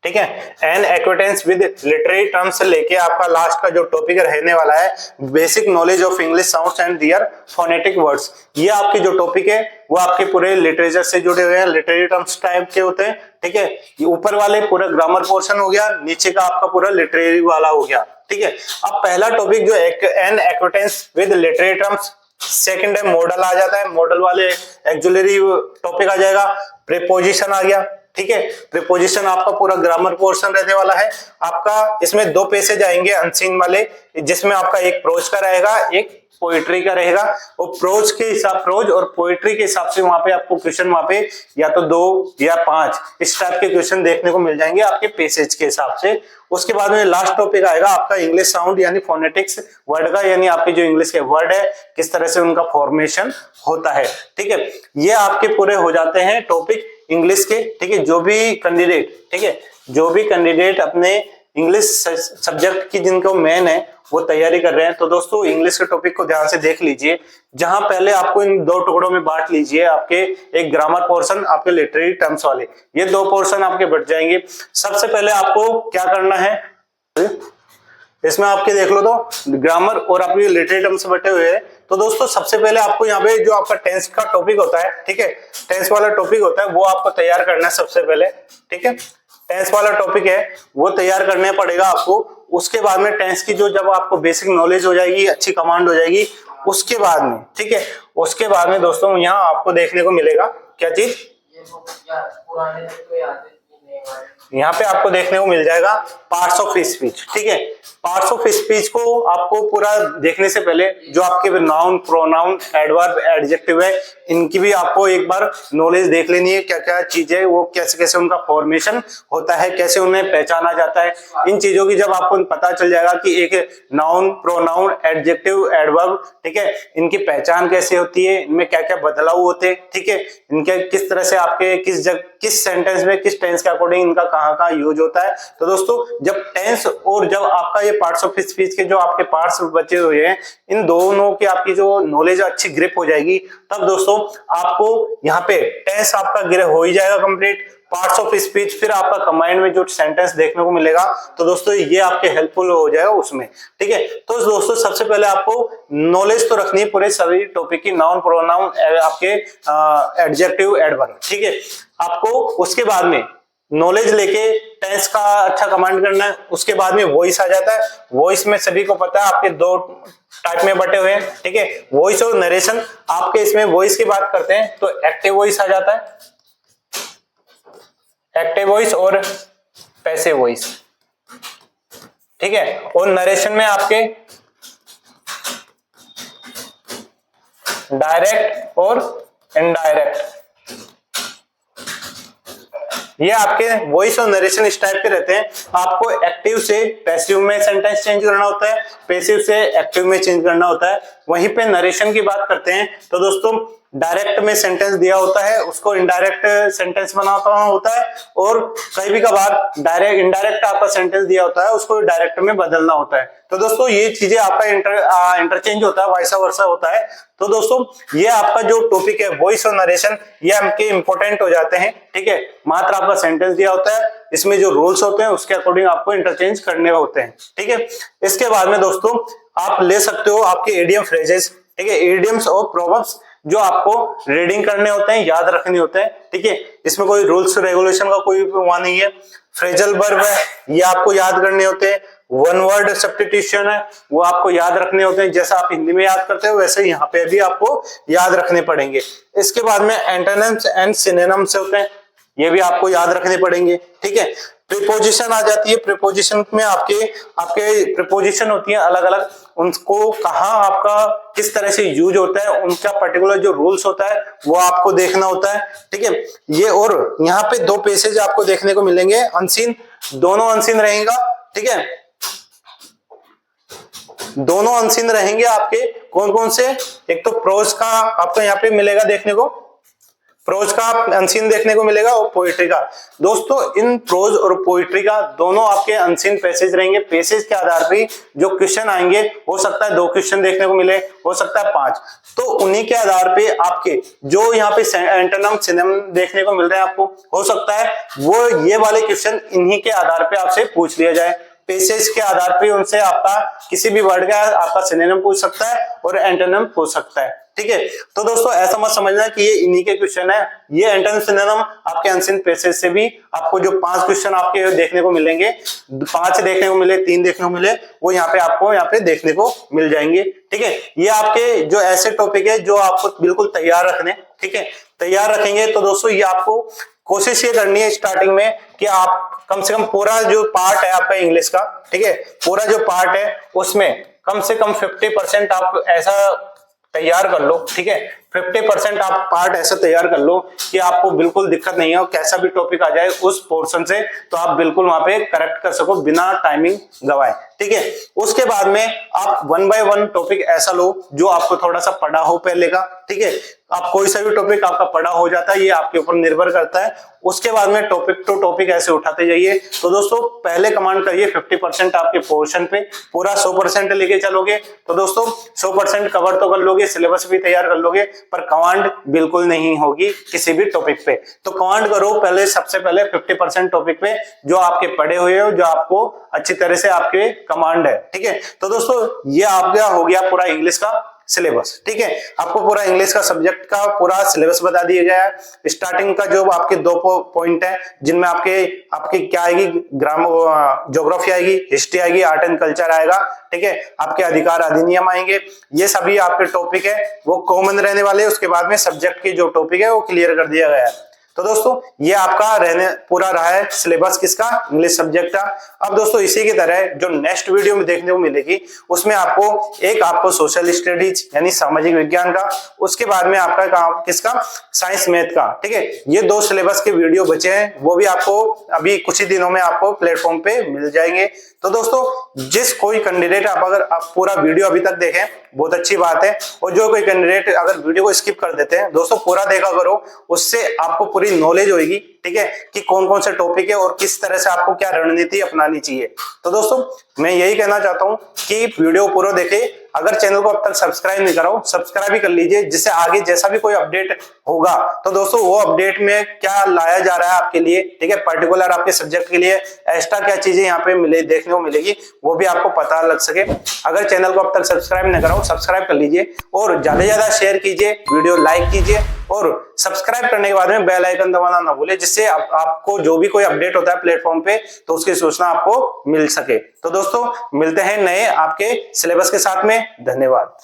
ठीक है, an acquaintance with literary terms से लेके आपका लास्ट का जो टॉपिक रहने वाला है basic knowledge of English sounds and their phonetic words. ये आपके जो टॉपिक है वो आपके पूरे लिटरेचर से जुड़े हुए हैं, लिटरेरी टर्म्स टाइप के होते हैं, ठीक है। ये ऊपर वाले पूरा ग्रामर पोर्शन हो गया, नीचे का आपका पूरा लिटरेरी वाला हो गया, ठीक है। अब पहला टॉपिक जो an acquaintance with literary terms, second है मॉडल आ जाता है, मॉडल वाले एक्जुलरी टॉपिक आ जाएगा। प्रीपोजिशन आ गया, ठीक है। प्रीपोजिशन आपका पूरा ग्रामर पोर्शन रहने वाला है आपका। इसमें 2 पैसेज आएंगे अनसीन वाले, जिसमें आपका एक प्रोज का रहेगा, एक पोइट्री का रहेगा। वो प्रोज और पोइट्री के हिसाब से वहां पे आपको क्वेश्चन वहां पे या तो 2 या 5 इस टाइप के क्वेश्चन देखने को मिल जाएंगे आपके पैसेज के हिसाब से। उसके बाद में लास्ट टॉपिक आएगा आपका इंग्लिश साउंड यानी फोनेटिक्स वर्ड का, यानी आपके जो इंग्लिश के वर्ड है किस तरह से उनका फॉर्मेशन होता है, ठीक है। ये आपके पूरे हो जाते हैं टॉपिक इंग्लिश के, ठीक है। जो भी कैंडिडेट, ठीक है, जो भी कैंडिडेट अपने इंग्लिश सब्जेक्ट की जिनको मेन है वो तैयारी कर रहे हैं, तो दोस्तों इंग्लिश के टॉपिक को ध्यान से देख लीजिए। जहां पहले आपको इन 2 टुकड़ों में बांट लीजिए, आपके एक ग्रामर पोर्शन, आपके लिटरेरी टर्म्स वाले, ये 2 पोर्शन आपके बट जाएंगे। सबसे पहले आपको क्या करना है, इसमें आपके देख लो तो ग्रामर और आपके लिटरेरी टर्म्स बटे हुए हैं। तो दोस्तों सबसे पहले आपको यहाँ पे जो आपका टेंस का टॉपिक होता है, ठीक है, टेंस वाला टॉपिक होता है वो आपको तैयार करना है सबसे पहले, ठीक है। टेंस वाला टॉपिक है वो तैयार करना पड़ेगा आपको। उसके बाद में टेंस की जो जब आपको बेसिक नॉलेज हो जाएगी, अच्छी कमांड हो जाएगी, उसके बाद में, ठीक है, उसके बाद में दोस्तों यहाँ आपको देखने को मिलेगा क्या चीज, यहाँ पे आपको देखने को मिल जाएगा पार्ट्स ऑफ स्पीच, ठीक है। पार्ट्स ऑफ स्पीच को आपको पूरा देखने से पहले जो आपके नाउन, प्रोनाउन, एडवर्ब, एडजेक्टिव है, इनकी भी आपको एक बार नॉलेज देख लेनी है, क्या क्या चीजें वो कैसे कैसे उनका फॉर्मेशन होता है, कैसे उन्हें पहचाना जाता है। इन चीजों की जब आपको पता चल जाएगा कि एक नाउन, प्रोनाउन, एडजेक्टिव, एडवर्ब, ठीक है, इनकी पहचान कैसे होती है, इनमें क्या क्या बदलाव होते हैं, ठीक है, इनके किस तरह से आपके किस सेंटेंस में किस टेंस के अकॉर्डिंग इनका कहाँ यूज होता है। तो दोस्तों जब टेंस और जब आपका ये पार्ट्स ऑफ स्पीच के जो आपके पार्ट्स बचे हुए हैं, इन दोनों की आपकी जो नॉलेज अच्छी ग्रिप हो जाएगी, तब दोस्तों आपको यहाँ पे टेंस आपका ग्रिप हो ही जाएगा कंप्लीट। पार्ट्स ऑफ स्पीच फिर आपका कंबाइंड में जो सेंटेंस देखने को मिलेगा, तो दोस्तों ये आपके हेल्पफुल हो जाएगा उसमें, ठीक है। तो दोस्तों सबसे पहले आपको नॉलेज तो रखनी है पूरे सभी टॉपिक की, नाउन, प्रोनाउन, आपके एडजेक्टिव, एडवर्ब, ठीक है। आपको उसके बाद में नॉलेज लेके टेंस का अच्छा कमांड करना है। उसके बाद में वॉइस आ जाता है। वॉइस में सभी को पता है आपके 2 टाइप में बटे हुए हैं, ठीक है, वॉइस और नरेशन। आपके इसमें वॉइस की बात करते हैं तो एक्टिव वॉइस आ जाता है, एक्टिव वॉइस और पैसिव वॉइस, ठीक है। और नरेशन में आपके डायरेक्ट और इनडायरेक्ट, ये आपके वॉइस और नरेशन इस टाइप के रहते हैं। आपको एक्टिव से पैसिव में सेंटेंस चेंज करना होता है, पैसिव से एक्टिव में चेंज करना होता है। वहीं पे नरेशन की बात करते हैं तो दोस्तों डायरेक्ट में सेंटेंस दिया होता है, उसको इनडायरेक्ट सेंटेंस बनाना होता है, और कई भी कभार डायरेक्ट इनडायरेक्ट आपका सेंटेंस दिया होता है, उसको डायरेक्ट में बदलना होता है। तो दोस्तों ये चीजें आपका इंटरचेंज होता है, वाइसा वर्सा होता है। तो दोस्तों ये आपका जो टॉपिक है वॉइस और नरेशन, ये आपके इंपॉर्टेंट हो जाते हैं, ठीक है। मात्र आपका सेंटेंस दिया होता है, इसमें जो रूल्स होते हैं उसके अकॉर्डिंग आपको इंटरचेंज करने होते हैं, ठीक है। इसके बाद में दोस्तों आप ले सकते हो आपके इडियम फ्रेजेस, ठीक है, इडियम्स और प्रोवर्ब्स, जो आपको रीडिंग करने होते हैं, याद रखने होते हैं, ठीक है। इसमें कोई रूल्स रेगुलेशन का कोई वहां नहीं है। फ्रेजल वर्ब है, ये आपको याद करने होते हैं। वन वर्ड सब्स्टिट्यूशन है, वो आपको याद रखने होते हैं, जैसा आप हिंदी में याद करते हो वैसे यहाँ पे भी आपको याद रखने पड़ेंगे। इसके बाद में एंटोनिम्स एंड सिनोनिम्स होते हैं, ये भी आपको याद रखने पड़ेंगे, ठीक है। प्रीपोजिशन आ जाती है। प्रीपोजिशन में आपके प्रीपोजिशन होती है अलग अलग, उनको कहाँ आपका किस तरह से यूज होता है, उनका पर्टिकुलर जो रूल्स होता है वो आपको देखना होता है, ठीक है। ये और यहाँ पे 2 पैसेज आपको देखने को मिलेंगे अनसीन, दोनों अनसीन रहेगा, ठीक है, दोनों अनसीन रहेंगे आपके। कौन कौन से, एक तो प्रोज का आपको यहाँ पे मिलेगा देखने को, प्रोज का अनसीन देखने को मिलेगा, और पोइट्री का। दोस्तों इन प्रोज और पोइट्री का दोनों आपके अनसीन पैसेज रहेंगे। पैसेज के आधार पर जो क्वेश्चन आएंगे, हो सकता है 2 क्वेश्चन देखने को मिले, हो सकता है 5, तो उन्हीं के आधार पे आपके जो यहाँ पे एंटोनिम सिनोनिम देखने को मिल रहे हैं आपको, हो सकता है वो ये वाले क्वेश्चन इन्हीं के आधार पे आपसे पूछ लिया जाए। पैसेज के आधार पे उनसे आपका किसी भी वर्ड का आपका सिनोनिम पूछ सकता है और एंटोनिम पूछ सकता है, ठीक है। तो दोस्तों ऐसा मत समझना कि ये इन्हीं के क्वेश्चन है, ये एंटोनिम सिनोनिम आपके अनसीन पैसेज से भी आपको जो 5 क्वेश्चन आपके देखने को मिलेंगे, 5 देखने को मिले, 3 देखने को मिले, वो यहाँ पे आपको यहाँ पे देखने को मिल जाएंगे, ठीक है। ये आपके जो ऐसे टॉपिक है जो आपको बिल्कुल तैयार रखने, ठीक है, तैयार रखेंगे। तो दोस्तों ये आपको कोशिश ये करनी है स्टार्टिंग में कि आप कम से कम पूरा जो पार्ट है आपका इंग्लिश का, ठीक है, पूरा जो पार्ट है उसमें कम से कम 50% आप ऐसा तैयार कर लो, ठीक है, 50% आप पार्ट ऐसा तैयार कर लो कि आपको बिल्कुल दिक्कत नहीं हो, कैसा भी टॉपिक आ जाए उस पोर्शन से तो आप बिल्कुल वहां पे करेक्ट कर सको बिना टाइमिंग गवाए, ठीक है। उसके बाद में आप 1 बाय 1 टॉपिक ऐसा लो जो आपको थोड़ा सा पढ़ा हो पहले का, ठीक है। आप कोई सा भी टॉपिक आपका पढ़ा हो जाता है, ये आपके ऊपर निर्भर करता है। उसके बाद में टॉपिक टू टॉपिक ऐसे उठाते जाइए। तो दोस्तों पहले कमांड करिए 50% आपके पोर्शन पे, पूरा 100% लेके चलोगे तो दोस्तों 100% कवर तो कर लोगे, सिलेबस भी तैयार कर लोगे, पर कमांड बिल्कुल नहीं होगी किसी भी टॉपिक पे। तो कमांड करो पहले, सबसे पहले 50% टॉपिक पे जो आपके पढ़े हुए हो, जो आपको अच्छी तरह से आपके कमांड है, ठीक है। तो दोस्तों ये आपका हो गया पूरा इंग्लिश का सिलेबस, ठीक है। आपको पूरा इंग्लिश का सब्जेक्ट का पूरा सिलेबस बता दिया गया है। स्टार्टिंग का जो आपके 2 पॉइंट है जिनमें आपके क्या आएगी, ज्योग्राफी आएगी, हिस्ट्री आएगी, आर्ट एंड कल्चर आएगा, ठीक है, आपके अधिकार अधिनियम आएंगे। ये सभी आपके टॉपिक है वो कॉमन रहने वाले। उसके बाद में सब्जेक्ट की जो टॉपिक है वो क्लियर कर दिया गया है। तो दोस्तों ये आपका पूरा रहा है सिलेबस किसका, इंग्लिश सब्जेक्ट का। अब दोस्तों इसी की तरह जो नेक्स्ट वीडियो में देखने को मिलेगी उसमें आपको सोशल स्टडीज यानी सामाजिक विज्ञान का, उसके बाद में आपका काम किसका, साइंस मैथ का, ठीक है। ये 2 सिलेबस के वीडियो बचे हैं, वो भी आपको अभी कुछ ही दिनों में आपको प्लेटफॉर्म पे मिल जाएंगे। तो दोस्तों जिस कोई कैंडिडेट अगर आप पूरा वीडियो अभी तक देखें बहुत अच्छी बात है, और जो कोई कैंडिडेट अगर वीडियो को स्किप कर देते हैं दोस्तों पूरा देखा करो, उससे आपको पूरी नॉलेज होगी, ठीक है, कि कौन कौन से टॉपिक है और किस तरह से आपको क्या रणनीति अपनानी चाहिए। तो दोस्तों मैं यही कहना चाहता हूं कि वीडियो पूरा देखें। अगर चैनल को अब तक सब्सक्राइब नहीं करो, सब्सक्राइब भी कर लीजिए, जिससे आगे जैसा भी कोई अपडेट होगा तो दोस्तों वो अपडेट में क्या लाया जा रहा है आपके लिए, ठीक है, पर्टिकुलर आपके सब्जेक्ट के लिए एक्स्ट्रा क्या चीजें यहाँ पे देखने को मिलेगी वो भी आपको पता लग सके। अगर चैनल को अब तक सब्सक्राइब नहीं करो, सब्सक्राइब कर लीजिए और ज्यादा से ज्यादा शेयर कीजिए, वीडियो लाइक कीजिए और सब्सक्राइब करने के बाद में बेल आइकन दबाना ना भूले, जिससे आपको जो भी कोई अपडेट होता है प्लेटफॉर्म पे तो उसकी सूचना आपको मिल सके। तो दोस्तों मिलते हैं नए आपके सिलेबस के साथ में। धन्यवाद।